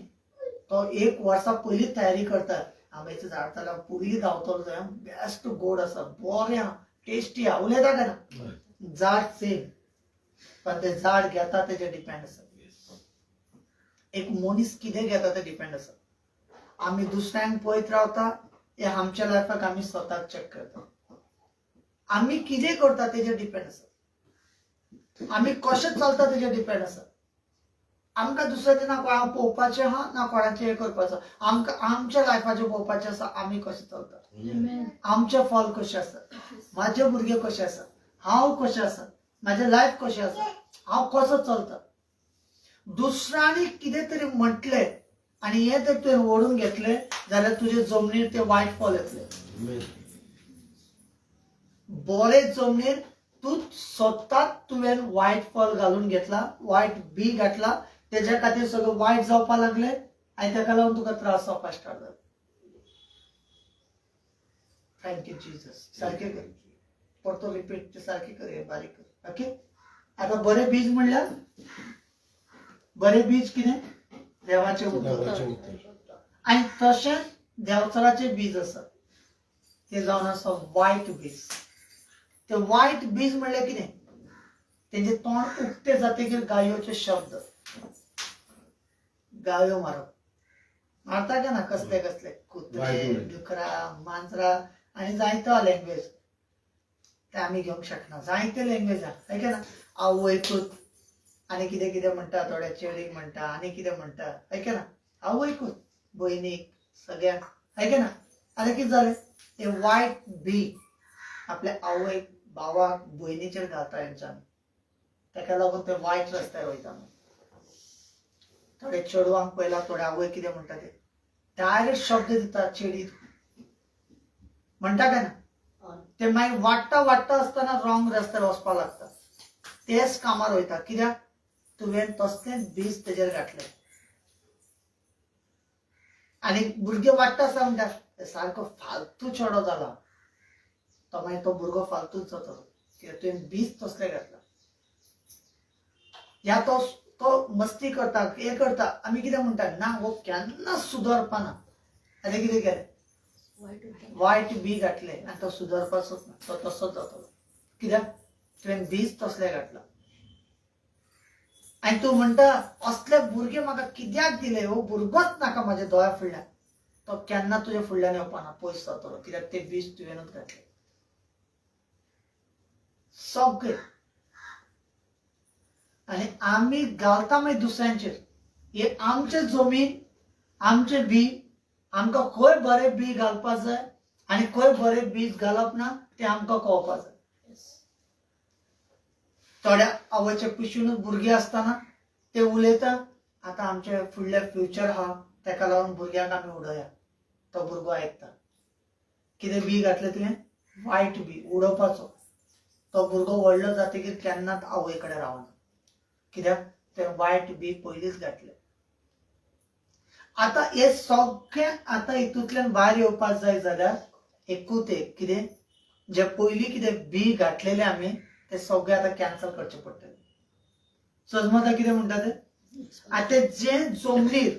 तो एक वर्सा पयलीं तयारी करता. आंब्याचें झाड जाल्यार पयलीं धांवतलो जाय, बेस्ट गोड आसा, बरें आहा, टेस्टी आहा, उलयता काय ना. झाड सेम, पण ते झाड घेता तेजेर डिपेंड आसा. एक मनीस कितें घेता ते डिपेंड आसा. आमी दुसऱ्यांक पळयत रावता, हे आमच्या लायफाक आमी स्वताक चेक करता. आमी कितें करता तेजेर डिपेंड आसा, आमी कशें चलता तेजेर डिपेंड आसा. आमकां दुसऱ्याचें ना कोणा पळोवपाचें आहा ना कोणाचें हें करपाचें, आमकां आमच्या लायफाचें पळोवपाचें आसा, आमी कशें चलता, Amen. आमचे फळ कशें आसा, म्हाजे भुरगे कशें आसा, हांव कशें आसा, म्हाजें लायफ कशें आसा, हांव कसो चलता. दुसऱ्यांनी कितें तरी म्हटलें आणि हे जर तुवें ओढून घेतले जाल्यार तुजे जमनीर ते वायट फळ येतले. बरे जमनीर तू स्वताच तुवें वायट फळ घालून घेतला, वायट बी घातला, तेज्या खातीर सगळं वायट जावपाक लागले आनी ताका लागून तुका त्रास जावपाक स्टार्ट जाले. Thank you Jesus. सारकें कर, परतो रिपीट सारकें कर, बारीक कर. ओके, आता बरे बीज म्हणल्यार बरे बीज कितें? देवाचे उतर. आणि तशेंच देवचाराचे बीज आसा ते जावन आसा वायट बीज. ते वायट बीज म्हणल्यार कितें? तेजे तोंड उक्ते जातकीर गायोचे शब्द, गायो मारप, मारता काय ना कसले कसले कुत्रे, डुकरां, मांजरां आनी जायतो लँग्वेज ते आमी घेवंक शकना, जायते लँग्वेज आहा, ना. आवयकूत आनी कितें कितें म्हणटा, थोडे चेडीक म्हणटा आनी कितें म्हणटा, ना. आवयकूत, भयणीक, सगळ्यांक, ना. आतां कितें जालें, ते वायट बी आपल्या आवयक, भावाक, भयणीचेर घालता हेंच्यान, ताका लागून ते वायट रस्त्यार वयता. थोडे चेडवांक पळयला, थोडे आवय कितें म्हणटा ते डायरेक्ट शब्द दिता, चेडीक म्हणटा काय ना, ते मागीर वाडटा वाडटा आसतना रॉंग रस्त्यार वचपाक लागता. तेच कामार वयता, कित्याक तुवें तसलेंच बीज तेजेर घातलें. आनी भुरगे वाडटा आसता म्हणटा सारको फालतू चेडो जाला, तो मागीर तो भुरगो फालतूच जातलो, कित्याक तुवें बीज तसलें घातला. या तो मस्ती करता, हे करता, आमी कितें म्हणटा ना हो केन्नाच सुदरपा ना. आतां कितें केलें, वायट बी घातले आनी तो सुदरपाचोच ना, तो तसोच जातलो, कित्याक तुवें बीज तसलें घातला. आनी तूं म्हणटा असले भुरगे म्हाका कित्याक दिले, हो भुरगोच नाका म्हाज्या दोळ्या फुडल्यान, तो केन्ना तुज्या फुडल्यान येवपाना, पयस जातलो, कित्याक ते बीज तुवेंनूच घातले. सगळे आनी आमी घालता मागीर दुसऱ्यांचेर, हे आमचे जमीन, आमचे बी, आमकां खंय बरें बी घालपाक जाय आनी खंय बरें बीज घालप ना तें आमकां कळपाक जाय. थोड्या आवयचे पिशून भुरगे असताना ते उलयता आता आमचे फुडले फ्युचर हा ताका लागून भुरग्यांक आमी उडोवया. तो भुरगो आयकता. कितें बी घातलें तुवें? वायट बी उडोवपाचो. तो भुरगो व्हडलो जातकीर केन्नाच आवय कडेन रावना. कित्याक ते वायट बी पयलींच घातलें. आता हे सगळें आता हितूंतल्यान भायर येवपाक जाय जाल्यार एकूच एक कितें जे पयलीं कितें बी घातलेले आमी ते सगळे आता कॅन्सल करचे पडटले. समजा कितें म्हणटा ते आता जे जमनीर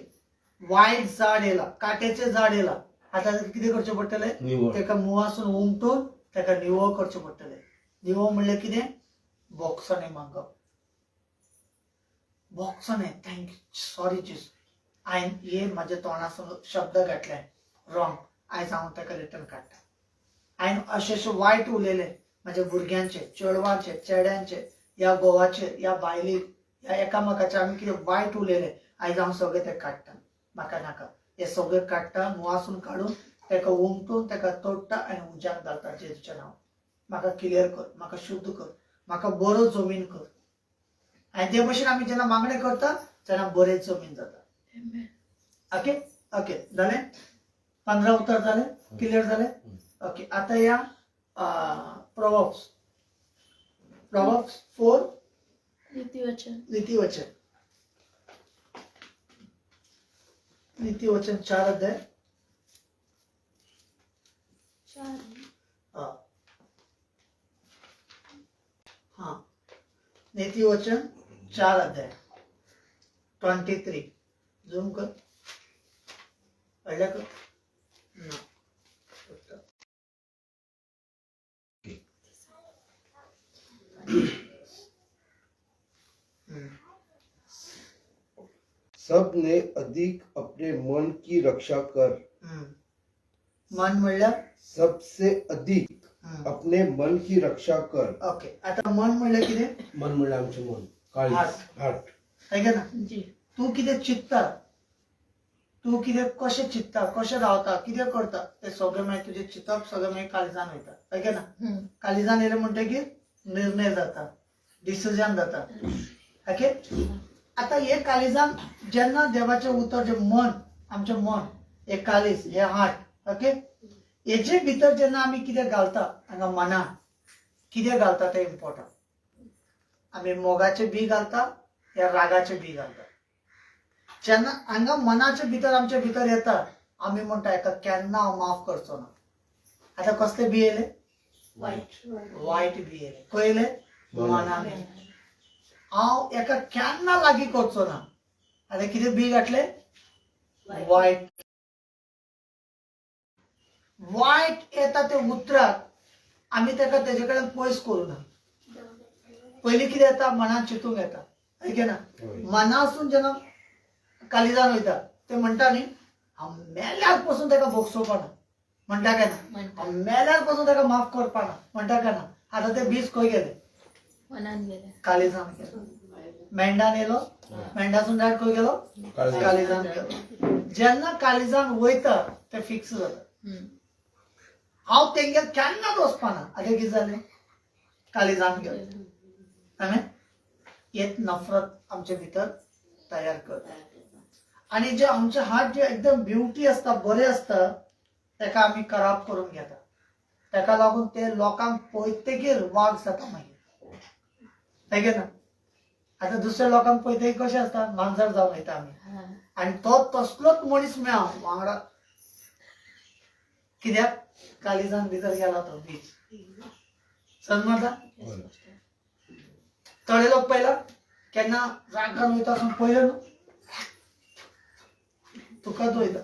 वायट झाड येयला, काट्याचें झाड येयला, आता कितें करचें पडटलें? निवळ. तेका मुवासून उमटून तेका निवळ करचें पडटलें. निवळ म्हणल्यार कितें? बोक्सांनी मागप. बोक्सांनी थँक्यू सॉरी जीस हांवें हे म्हाज्या तोंडासून शब्द घातले रॉंग. आयज हांव तेका रिटर्न काडटा. हांवें अशें वायट उलयलें म्हाज्या भुरग्यांचे, चेडवांचे, चेड्यांचे, ह्या घोवाचे, ह्या बायलेक, ह्या एकामेकाचे आमी कितें वायट उलयलें आयज हांव सगळें तें काडटा. म्हाका नाका. हे सगळें काडटा मुवासून काडून तेका उमटून तेका तोडटा आनी उज्याक घालता जेजूचें नांव. म्हाका क्लियर कर, म्हाका शुद्ध कर, म्हाका बरो जमीन कर. आनी ते भशेन आमी जेन्ना मागणें करता तेन्ना बरें जमीन जाता. ओके ओके जालें? 15 उत्तर जालें? क्लियर जालें? ओके आता या प्रोवर्ब्स 4 नीतिवचन नीतिवचन 4 अध्याय. 4 हाँ नीतिवचन 4 अध्याय 23 झूम कर. पहले कर ना. सब ने अधिक अपने मन की रक्षा कर. मन म्हणल्यार सबसे अधिक अपने मन की रक्षा कर. ओके आता मन म्हणल्यार कितें? मन म्हणल्यार आमचें मन, काळीज, हार्ट. आहे ना? जी तू कितें चित्ता, तू कितें कशें चित्ता, कशें रावता, कितें करता ते सगळें मागीर तुजें चिंतप सगळें मागीर काळजान वयता. आहे ना? काळजान येयलें म्हणटकीर निर्णय जाता, डिसिजन जाता. ओके आता हे काळजान जेन्ना देवाचें उतर जे मन, आमचें मन, हे काळीज, हे हार्ट, ओके हेजे भितर जेन्ना आमी कितें घालता हांगा मनान कितें घालता तें इम्पॉर्टंट. आमी मोगाचें बी घालता या रागाचें बी घालता. जेन्ना हांगा मनाचे भितर आमच्या भितर येता आमी म्हणटा हेका केन्ना हांव माफ करचो ना. आता कसले बी येयले? वायट बी येयले. खंय येयले? मनान. हांव हेका केन्ना लागीं करचो ना. आतां कितें बी घातले? वायट. वायट येता ते उतराक आमी तेका तेजे कडेन पयस करूं ना. पयलीं कितें येता? मनान चिंतूंक येता. आहे ना? मनासून जेन्ना काळजान वयता ते म्हणटा न्ही हांव मेल्यार पासून तेका भोगसोवपा ना. म्हणटा काय ना? हांव मेल्यार पासून तेका माफ करपा ना. म्हणटा काय ना? आता ते बीज खंय गेले? मनान गेले. काळजान गेलो. मेंढान येयलो, मेंढासून डायरेक्ट खंय गेलो? काळजान गेलो. जेन्ना काळजान वयता ते फिक्स जाता. हांव तेंगेर केन्नाच वचपा ना. आतां कितें जालें? काळजान गेलो. आमी एक नफरत आमच्या भितर तयार करता. आणि जे आमचे हार्ट जे एकदम ब्युटी असता, बरे असता तेका आमी खराब करून घेता. तेका लागून ते लोकांक पळयतकीर वाग जाता मागीर. आहे ना? आता दुसऱ्या लोकांक पळयतकीर कशें आसता? मांजर जावन वयता आमी. आणि तो तसलोच मनीस मेळा वांगडा. कित्याक? काळजान भितर गेला तो बीज. समजता? थोडे लोक पळयला केन्ना रागान वयता आसून पळयलें न्हू तुका वयता.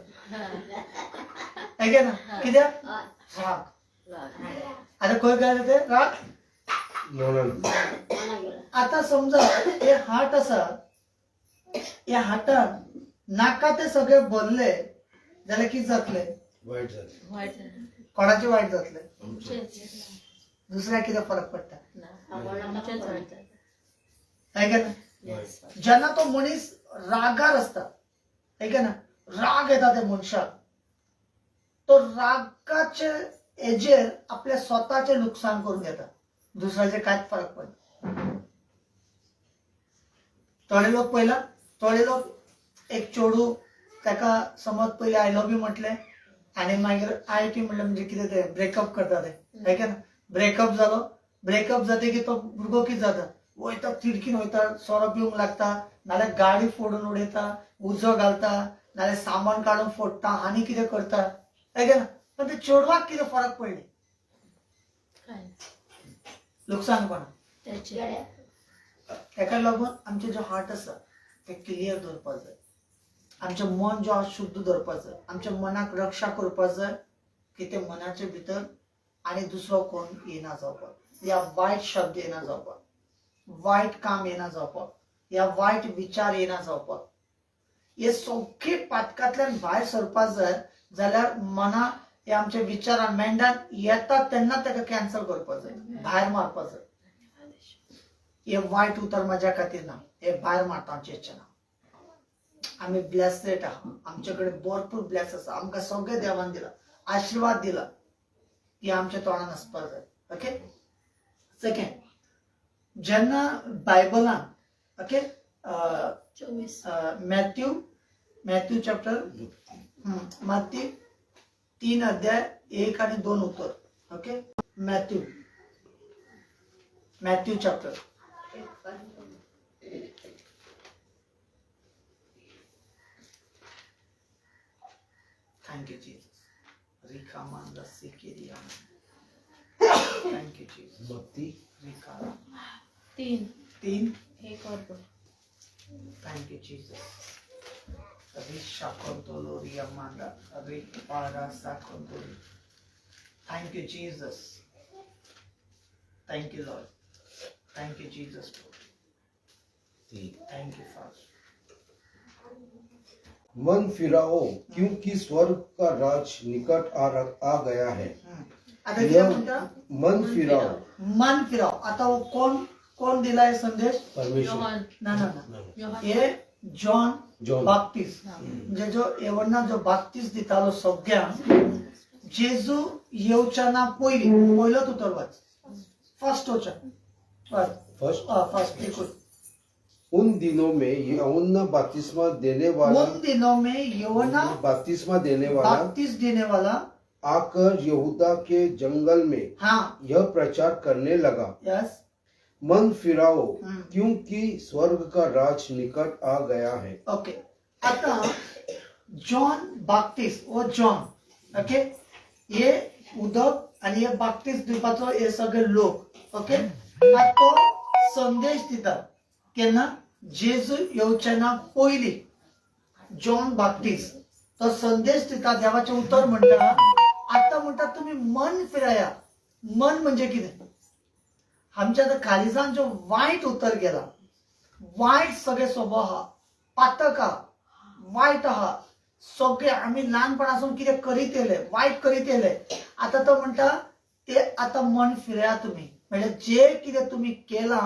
आहे ना? कित्याक? राग. आता खंय गेले ते राग? आता समजा हे हार्ट आसा, ह्या हार्टान नाका ते सगळे भरले जाल्यार कितें जातले? वाईट झाले. कोणाचे वायट जातले? दुसऱ्याक कितें फरक पडटा? आहे ना? जेन्ना तो मनीस रागार असता, आहे ना, राग येता त्या मनशाक, तो रागाचे हेजेर आपल्या स्वतःचे नुकसान करून घेता. दुसऱ्याचे कांयच फरक पडना. थोडे लोक एक चोडू ताका समज पहिले आय लव्ह यू म्हटले आणि मागीर आय.टी. म्हणलं म्हणजे कितें ते ब्रेकअप करता ते ना ब्रेकअप जालो ब्रेकअप जाते की तो भुरगो कितें जाता वयता तिडकीन वयता सोरो पिवंक लागता नाल्यार गाडी फोडून उडयता उजो घालता नाल्यार सामान काडून फोडटा आनी कितें करता ना पण ते चेडवाक कितें फरक पडले काय लुकसाण कोणा त्याचे ताका लागून आमचे जो हार्ट आसा ते क्लियर दवरपाक जाय आमचें मन जो शुद्ध दवरपाक जाय आमच्या मनाक रक्षा करपाक जाय की ते मनाचे भितर आनी दुसरो कोण येना जावपाक या वायट शब्द येना जावपाक वायट काम येना जावपाक या वायट विचार येना जावपाक हे सगळे पातकांतल्यान भायर सरपाक जाय जाल्यार मना हे आमच्या विचारान मेंढान येता तेन्ना ताका कॅन्सल करपाक जाय भायर मारपाक जाय हे वायट उतर म्हज्या खातीर ना हे भायर मारता आमच्या इच्छेना आमी ब्लेसेड आहा आमचे कडेन भरपूर ब्लेस आसा आमकां सगळे देवान दिला आशिर्वाद दिला हे आमच्या तोंडान आसपाक जाय ओके सेकंड जेन्ना बायबलान ओके 24 मॅथ्यू चॅप्टर माती 3 अध्याय 1 आणि 2 उतर okay Matthew chapter thank you Jesus रिकामांदा सिकेरिया थँक यू जीसस भक्ति रिका 3 1 और 2 thank you Jesus Risha Kontolori Amanda, Ripara Sakontori. Thank you, Jesus. Thank you, Lord. Thank you, Jesus. Thank you, Father. मन फिराओ क्योंकि स्वर्ग का राज निकट आ गया है आता किती म्हणता मन फिराओ मन फिराव आता वो कोण दिलाय संदेश परमेश्वर योहान ना हे जॉन बाप्टिस्ट म्हणजे जो एवढना जो बाप्टिस्ट दितालो सगळ्यांक जेजू येवच्याना पहिलोच उतर वाच फर्स्ट वचन फर्स्ट देखो उन दिनों में यूहन्ना बपतिस्मा देने वाला आकर यहूदा के जंगल में यह प्रचार करने लगा यस मन फिराओ क्योंकि स्वर्ग का राज निकट आ गया है ओके आता जॉन बाप्टिस्ट वो जॉन ओके हे उदक आणि हे बाप्टिस्ट दिवपाचो हे सगळे लोक ओके तो संदेश दिता केन्ना जेजू येवच्याना पयली जॉन बाप्टिस्ट तो संदेश दिता देवाचे उतर म्हणटा आता म्हणटा तुम्ही मन फिराया मन म्हणजे कितें आमच्या काळजान जो वाईट उतर गेला वाईट सगळे स्वभाव आहा पातक आहा वाईट आहा सगळे आम्ही लहानपणासून कितें करीत येले वाईट करीत येले आता तो म्हणटा ते आता मन फिरया तुम्ही म्हणजे जे कितें तुम्ही केला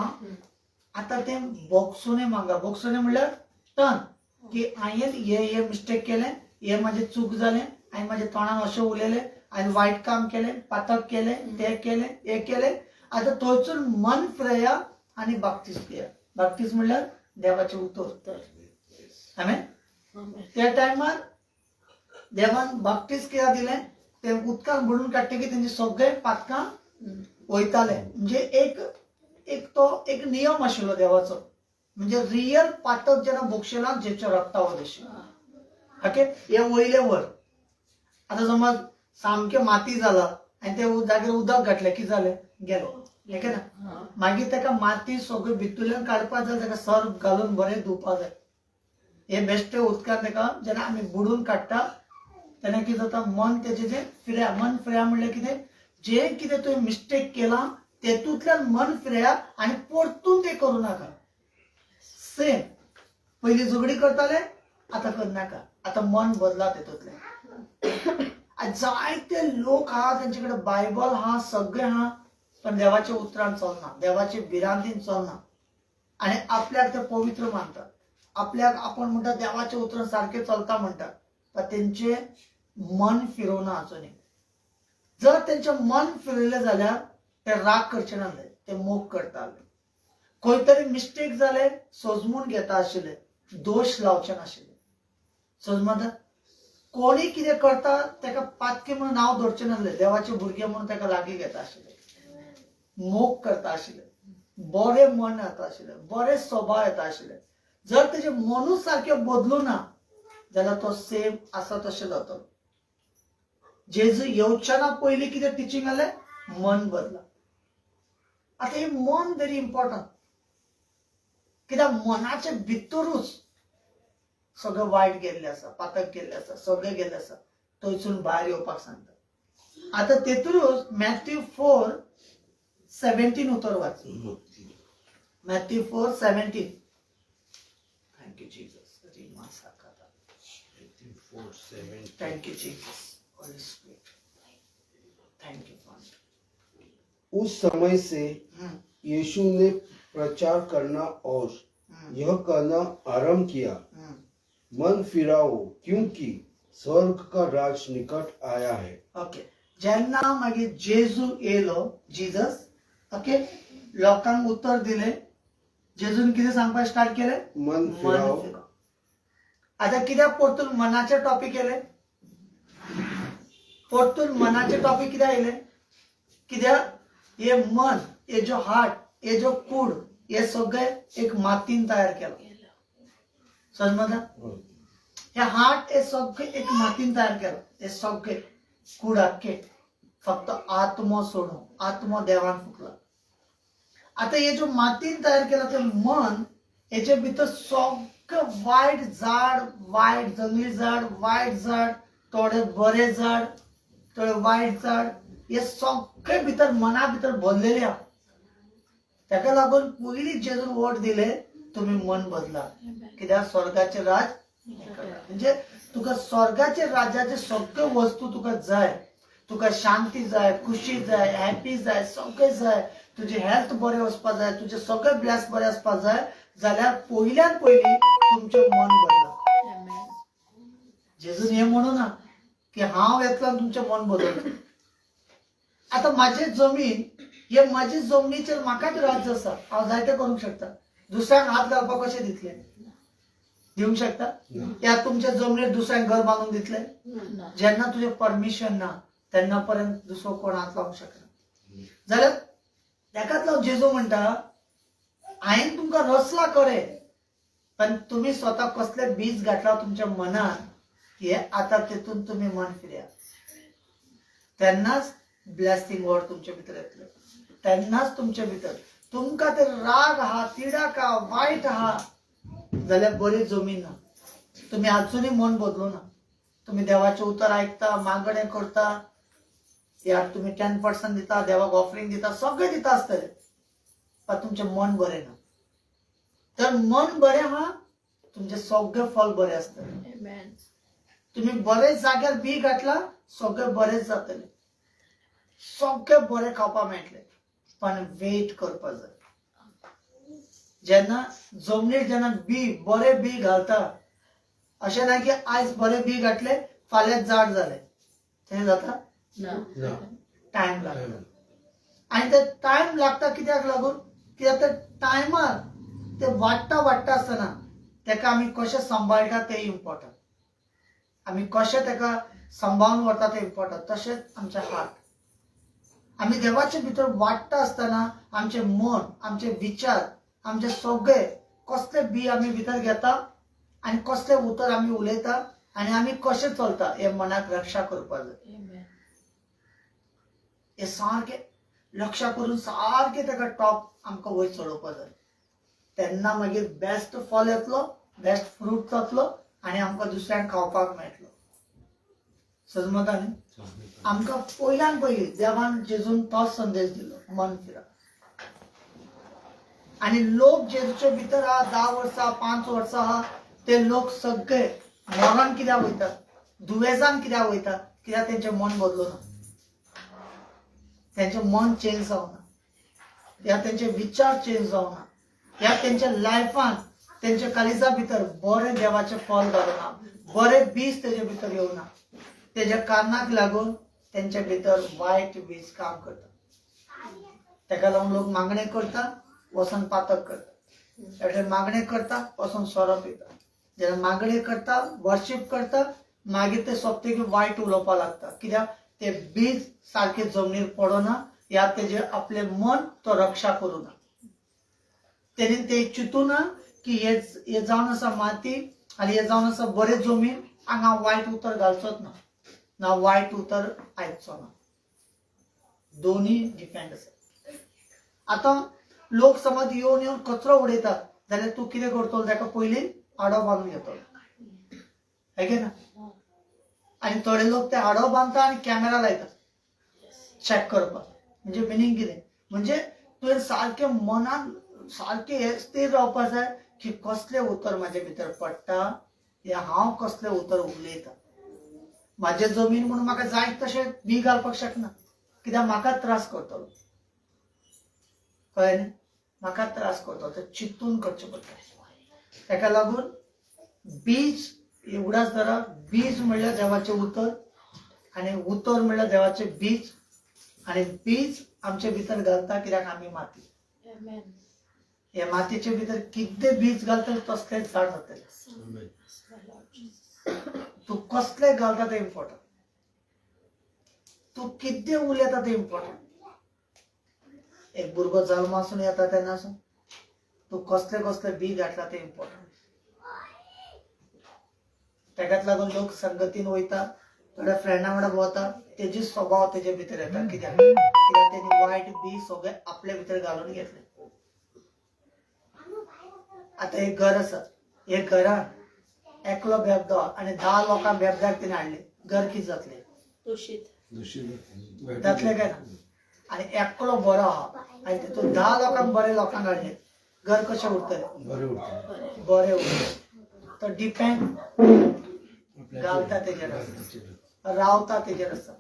आता ते बोगसुने मागा बोगसुने म्हणल्यार टर्न की हांवें हे मिस्टेक केले हे माझे चूक जाले हांवें माझ्या तोंडान अशें उलयले हांवें वाईट काम केले पातक केले ते केले हे केले आता थंयसून मन फिरया आणि बाप्तिस्ट घेया बाप्तिस्ट म्हणल्यार देवाचे उतर आमेन त्या टायमार देवान बाप्तिस्ट कित्याक दिले ते उदकान बुडून काडटकीर तेंचे सगळे पातकां वयताले म्हणजे एक नियम आशिल्लो देवाचो म्हणजे रियल पातक जेन्ना बोगशेला जेचे रक्ता वदशी ओके हे वयले वर आता समज सामके माती जाला आणि ते जागेर उदक घातले की जाले गेले हेके ना मागीर ताका माती सगळी भितरल्यान काडपाक जाय ताका सर्फ घालून बरें धुवपाक जाय हे बेश्टे उदकान ताका जेन्ना आमी बुडून काडटा तेन्ना कितें जाता मन तेजें जें फिरया मन फिरया म्हणल्यार कितें जें कितें तुवें मिस्टेक केला तेतूंतल्यान मन फिरया आनी परतून ते करूं नाका सेम पयलीं झगडी करताले आतां करनाका आतां मन बदला तेतूंतल्यान जायते लोक आहा तेंचे कडेन बायबल आहा सगळे आहा पण देवाचे उतरान चलना देवाचे भिरांतीन चलना आणि आपल्याक ते पवित्र मानतात आपल्याक आपण म्हणटा देवाचे उतरान सारखे चलता म्हणटात पण तेंचे मन फिरोवना अजूनही जर तेंचे मन फिरले जाल्यार ते राग करचे नासले ते मोग करताले खंय तरी मिस्टेक जाले सोजमून घेता आशिल्ले, दोष लावचे नाशिल्ले. समजता? कोणी कितें करता तेका पातकी म्हणून नांव धरचें नासलें, देवाचे भुरगे म्हणून तेका लागीं घेता आशिल्ले, मोग करता आशिल्ले, बरे मन येता आशिल्ले, बरे स्वभाव येता आशिल्ले. जर तेजे मनूच सारखे बदलू ना जाल्यार तो सेम आसा तशें जातलो. जेजू येवच्याना पयलीं कितें टिचींग आसलें? मन बदला. आता हे मन व्हेरी इम्पॉर्टंट, कित्याक मनाचे भितरूच सगळं वायट गेल्लें आसा, पातक गेल्लें आसा, सगळें गेल्लें आसा, थंयसून भायर येवपाक सांगता. आता तेतूनच मॅथ्यू 4:17 उतर वाच. Matthew 4:17. Thank you Jesus. Thank you Jesus. Holy spirit. Thank you for. उस समय से यीशु ने प्रचार करना और यह कहना आरंभ किया, मन फिराओ क्योंकि स्वर्ग का राज निकट आया है. ओके. जेन्ना मागीर जेजू येलो, जीजस, ओके, लोकांक उत्तर दिले, जेजून कितें सांगपाक स्टार्ट केले? मन फिराओ. आता कित्याक परतून मनाचे टॉपिक येले? परतून मनाचे टॉपिक कित्याक येले? कित्याक हे मन, हे जो हार्ट, हे जो कूड, हे सगळे एक मातीन तयार केला. समजता? हे हार्ट हे सगळे एक मातीन तयार केला. हे सगळे कूड आख्खे फक्त आत्मा सोडून, आत्मा देवान फुकला. आता हे जो मातीन तयार केला ते मन, हेचे भितर सगळं वायट झाड, वायट जंगली झाड, वायट झाड, थोडे बरे झाड, थोडे वायट झाड, हे सगळे भितर मना भितर भरलेले आहा. ताका लागून पयलीं जेजून वोट दिले, तुम्ही मन बदला, कित्याक स्वर्गाचे राज म्हणजे तुका स्वर्गाचे राज्याचे सगळे वस्तू तुका जाय. तुका शांती जाय, खुशी जाय, हॅपी जाय, सगळे जाय, तुझे हेल्थ बरे वचपा जाय, तुझे सगळे ब्लेस बरे आसपा जाय जाल्यार पयल्यान पयली तुमचें मन बदला. जेजून हे म्हणू ना की हांव येतलो आनी तुमचें मन बदलतलो. आता माझी जमीन, हे माझी जमनीचेर म्हाकाच राज्य आसा, हांव जाय तें करूंक शकता. दुसऱ्यांक हात घालपाक कशें दितले? दिवंक शकता? त्या तुमच्या जमनीर दुसऱ्यांक घर बांदून दितले? जेन्ना तुझे परमिशन ना तेन्ना पर्यंत दुसरो कोण हात लावंक शकना. जाल्यार ताकाच लागून जेजू म्हणटा, हांवें तुमकां रचला खरे, पण तुम्ही स्वता कसले बीज घातला तुमच्या मनात, हे आता तेतून तुम्ही मन फिरया, तेन्नाच ब्लेसिंग वर्ड तुमच्या भितर येतले. तेन्नाच तुमच्या भितर तुमकां ते राग आहा, तिडाक आहा, वायट आहा जाल्यार बरी जमीन ना. तुम्ही अजूनही मन बदलू ना. तुम्ही देवाचे उतर ऐकता, मागणे करता, यार तुम्ही 10% दिता, देवाक ऑफरिंग दिता, सगळे दिता आसतले, पण तुमचे मन बरे ना. तर मन बरे आहा, तुमचे सगळे फल बरे आसतले. तुम्ही बरेच जाग्यार बी घातला, सगळे बरेच जातले, सगळे बरे खावपाक मेळटले, पण वेट करपा जाय. जेन्ना जमनीर जेन्ना बरे बी घालता, अशें ना की आयज बरे बी घातले, फाल्यां झाड जाले, तें जाता? टायम लागता. आनी ते टायम लागता कित्याक लागून? कित्याक ते टायमार ते वाडटा वाडटा आसतना तेका आमी कशें सांबाळटा ते इम्पॉर्टंट. आमी कशें तेका सांबाळून व्हरता ते इम्पॉर्टंट. तशेंच आमचे हार्ट, आमी देवाचे भितर वाडटा आसतना आमचे मन, आमचे विचार, आमचे सगळे कसले बी आमी भितर घेता आनी कसले उतर आमी उलयता आनी आमी कशें चलता हे मनाक रक्षा करपा जाय. हे सारखे लक्ष करून सारखे तेका टॉप आमकां वयर चडोवपा जाय. तेन्ना मागीर बेस्ट फल येतलो, बेस्ट फ्रूट जातलो आनी आमकां दुसऱ्यांक खावपाक मेळटलो. समजता न्ही? आमकां पयल्यान पयली देवान जेजून तोच संदेश दिलो, मन फिरा. आणि लोक जेजूचे भितर आहा, 10 वर्सां 5 वर्सां आहा, ते लोक सगळे मरण कित्याक वयतात, दुवेसान कित्याक वयतात? कित्याक तेंचे मन बदलना, तेंचे मन चेंज जावना, या तेंचे विचार चेंज जावना, या तेंच्या लायफान तेंच्या काळिजा भितर बरे देवाचे फल घालना, बरे बीज तेजे भितर येवना. तेज्या कारणाक लागून तेंच्या भितर वायट बीज काम करता. तेका लागून लोक मागणे करता, वचन पातक करता एवढे मागणे करता वचन स्वरूप येता जेन्ना मागणे करता वर्शिप करता मागीर ते सोंपते की वायट उलोवपा लागता कित्याक ते बीज सारखे जमनीर पडना या तेजे आपले मन तो रक्षा करूना तेणी ते चिंतूना की हे जावन आसा माती आनी हे जावन आसा बरे जमीन हांगा वायट उतर घालचोच ना वायट उतर आयचो ना दोन्ही डिपेंड आसा आता लोक समज येवन येवन कचरो उडयतात जाल्यार तूं कितें करतलो ताका पयलीं आडो बांदून घेतलो है की ना आनी थोडे लोक ते आडो बांदता आनी कॅमेरा लायतात चॅक करपाक म्हणजे मिनींग कितें म्हणजे तुवें सारकें मनान सारकें हे स्थिर रावपाक जाय की कसले उतर म्हाजे भितर पडटा हे हांव कसले उतर उलयता म्हाजे जमीन म्हणून म्हाका जाय तशें बी घालपाक शकना कित्याक म्हाका त्रास करतलो कळ्ळें न्ही म्हाका त्रास करतलो ते चिंतून करचें पडटा ताका लागून बीज एवढाच जरा बीज म्हणल्यार देवाचें उतर आनी उतर म्हणल्यार देवाचें बीज आनी बीज आमचे भितर घालता कित्याक आमी माती Amen. हे मातयेचे भितर कितें बीज घालता तसलेंच झाड जातलें Yes, my Lord Jesus. तूं कसलें घालता तें इम्पॉर्टंट तूं कितें उलयता तें इम्पॉर्टंट एक भुरगो जल्मासून येता तेन्नासून तूं कसलें कसलें बी घातला तें इम्पॉर्टंट ताकाच लागून लोक संगतीन वयता थोड्या फ्रेंडा वांगडा भोंवता तेजी स्वभाव तेजे भितर येता कित्याक तेणी वायट बी सगळे आपल्या भितर घालून घेतले आता एक घर आसा एक घरान एकलो बेबदो आनी 10 लोकांक बेबद्याक तिणें हाडले घर कितें जातलें दूषित जातलें काय ना आनी एकलो बरो आहा आनी तितून 10 लोकांक बरे लोकांक हाडले घर कशें उरतलें बरें उरतलें तो डिपेंड घालता तेजेर आसा रावता तेजेर आसा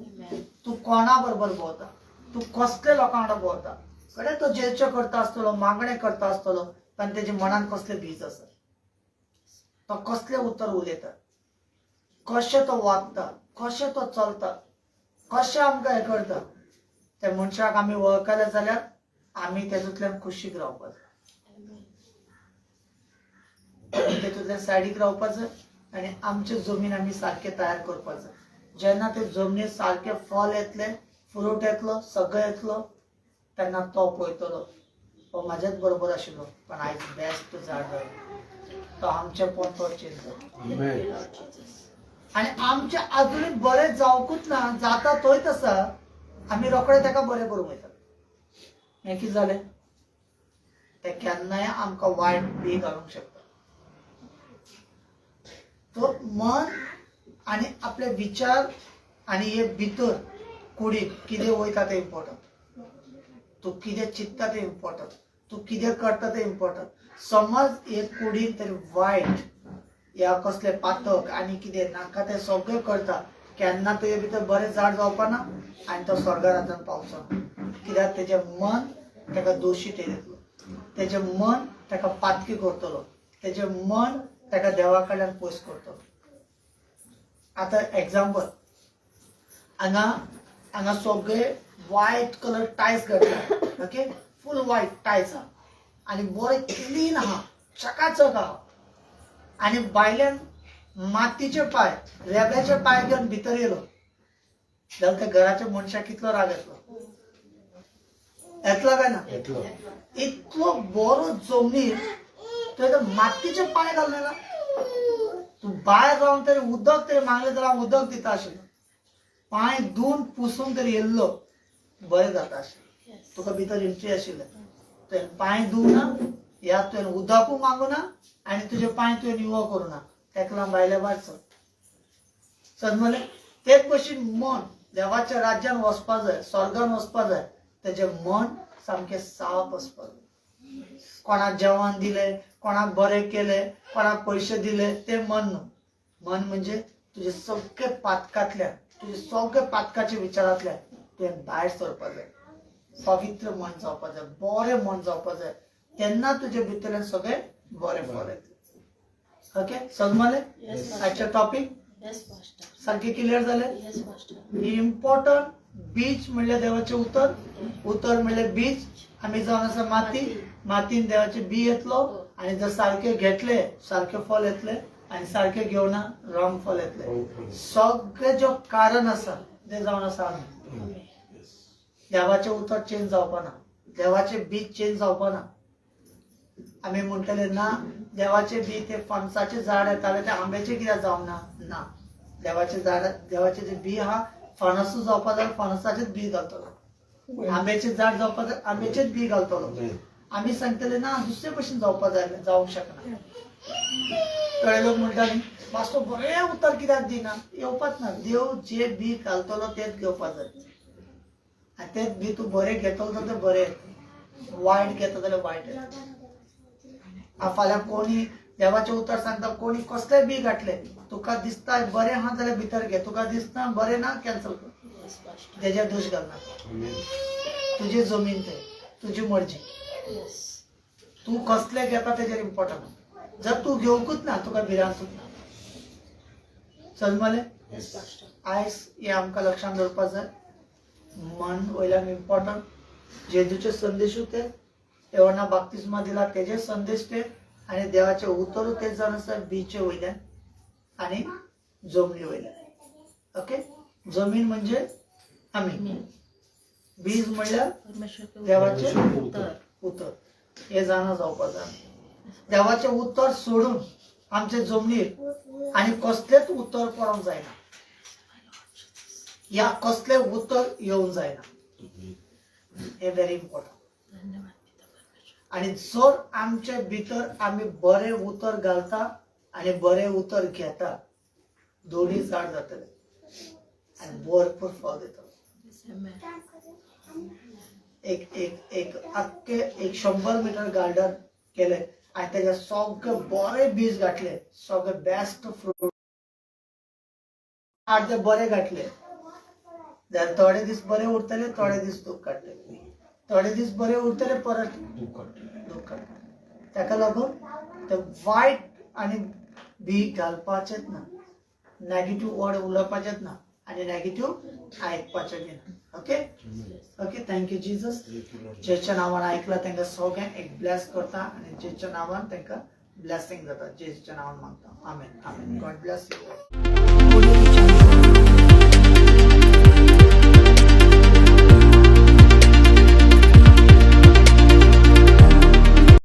तूं कोणा बरोबर भोंवता तूं कसले लोकां वांगडा भोंवता कडेन तो जेवचें करता आसतलो मागणें करता आसतलो पण तेजे मनान कसले बीज आसा तो कसले उतर उलयता कशें तो वागता कशें तो चलता कशें आमकां हें करता त्या मनशाक आमी वळखले जाल्यार आमी तेतूंतल्यान खुशीक रावपाक जाय तेतूंतल्यान सायडीक रावपाक जाय आनी आमचे जमीन आमी सारके तयार करपाक जाय जेन्ना ते जमनीर सारके फळ येतले फ्रूट येतलो सगळें येतलो तेन्ना तो पळयतलो तो म्हाज्याच बरोबर आशिल्लो पण आयज बेस्ट झाड जालो तो आमचे पोंतो चेंज जालो आनी आमचे आजुनूय बरें जावकूच ना जाता तोच आसा आमी रोखडे ताका बरें करूंक वयता हें कितें जालें ते केन्नाय आमकां वायट बी घालूंक शकता तो मन आनी आपले विचार आनी हे भितर कुडीक कितें वयता तें इम्पॉर्टंट तूं कितें चिंतता तें इम्पॉर्टंट तूं कितें करता तें इम्पॉर्टंट समज हे कुडीन तरी वायट या कसले पातक आनी कितें नाका तें सगळें करता केन्ना तुजे भितर बरें झाड जावपा ना आनी तो स्वर्गा राज्यांत पावचो ना कित्याक तेजें मन ताका दोशीत येतलो तेजें मन ताका पातकी करतलो तेजें मन ताका देवा कडल्यान पयस करतलो आतां एग्जाम्पल हांगा सगळे व्हायट कलर टायल्स घातला ओके फूल व्हायट टायल्स आहा आनी बरें क्लीन आहा चकाचक आहा आनी भायल्यान मातीचे पांय रेब्याचे पांय घेवन भितर येयलो जाल्यार त्या घराच्या मनशाक कितलो राग येतलो येतलो काय ना इतलो बरो जमनीर तुवें मातीचे पांय घालले ना तूं भायर रावन तरी उदक तरी मागलें जाल्यार हांव उदक दिता आशिल्लो पांय धुवन पुसून तरी येयल्लो बरें जाता आशिल्लें तुका भितर एंट्री आशिल्लें तुवें पांय धुवना या तुवें उदकूय मागूना आनी तुजे पांय तुवें निवळ करूना तेका लागून भायल्या भायर समजलें तेच भशेन मन देवाच्या राज्यान वचपाक जाय स्वर्गान वचपाक जाय तेजें मन सामकें साफ आसपाक जाय कोणाक जेवण दिलें कोणाक बरें केलें कोणाक पयशे दिले तें मन न्हू मन म्हणजे तुजे सगळे पातकांतल्यान तुजे सगळे पातकाचे विचारांतल्यान तुवें भायर सरपाक जाय पवित्र मन जावपाक जाय बरें मन जावपाक जाय तेन्ना तुजे भितरल्यान सगळें बरें फळ येतलें ओके समजलें आजचें टॉपिक Yes, Pastor. सारकें क्लियर जालें Yes, Pastor. इम्पॉर्टंट बीज म्हणले देवाचे उतर, उतर म्हणले बीज. आम्ही जाऊन असं मातीन देवाचे बी येतलो आणि जर सारखे घेतले सारखे फल येतले आणि सारखे घेऊन रंग फल येतले. सगळे जो कारण असा ते जाऊन असा आम्ही देवाचे उतर चेंज जावपा ना, देवाचे बीज चेंज जावपा ना. आम्ही म्हणटले ना देवाचे बी ते फणसाचे झाड येताले ते आंब्याचे कित्याक जावना ना. देवाचे झाड देवाचे जे बी हा फणस जावपा जाल्यार फणसाचेच बी घालतलो, आंब्याचे झाड जावपा जाल्यार आंब्याचेच बी घालतलो. आम्ही सांगतले ना दुसरे भशेन जावपा जाय जावंक शकना. थोडे लोक म्हणटाले मास्टर बरे उतर कित्याक दिना, येवपाच ना. देव जे बी घालतलो तेच घेवपा जाय आनी तेच बी तूं बरें घेतलो जाल्यार तें बरें, वायट घेता जाल्यार वायट येता. फाल्यां कोणी देवाचे उतर सांगता कोणी कसलेय बी घातले तुका दिसता बरें हा जाल्यार भितर घे, तुका दिसता बरें ना कॅन्सल कर, तेजेर दोश घालना. तुजी जमीन ते तुजी मर्जी, तू कसले घेता तेजेर इम्पॉर्टंट. जर तू घेवकूच ना तुका भिरांतूच ना. समजले? आयज हे आमकां लक्षांत दवरपाक जाय. मन वयल्यान इम्पॉर्टंट. जेजूचे संदेशूच ते, एवढा बाप्तिस्मा दिला तेजे संदेश ते, आणि देवाचे उतर तेच जावन आसा बीचे वयल्यान आणि जमनी वयल्यान. ओके, जमीन म्हणजे आमी, बीज म्हणल्यार देवाचे उतर. हे जाणा जावपा जाय. देवाचे उतर सोडून आमचे जमनीर आणि कसलेच उतर पडोंक जायना, या कसले उतर येवंक जायना. हे व्हेरी इम्पॉर्टंट. आणि जर आमचे भितर आम्ही बरे उतर घालता आणि बरे उतर घेता, दोन्ही झाड जातले आणि भरपूर फळ देता. एक एक एक अख्खे 100 मीटर गार्डन केले आणि त्याच्या सगळे बरे बीज घातले, सगळे बेस्ट फ्रूट ते बरे घातले. थोडे दीस बरे उरतले, थोडे दीस दूख काडटले, थोडे दीस बरे उरतले, परत दूख काडटले. ताका लागून ते वायट आणि बी घालपाचेच ना, नेगेटिव्ह वर्ड उलोवपाचेच ना आणि नेगेटिव्ह आयकपाचें बी ना. Okay okay, thank you Jesus. जेच्या नावान ऐकला तांकां सगळ्यांक एक ब्लेस करता आणि जेच्या नावान तांकां ब्लेसिंग जाता. जेच्या नावान मागता. Amen amen. God bless you.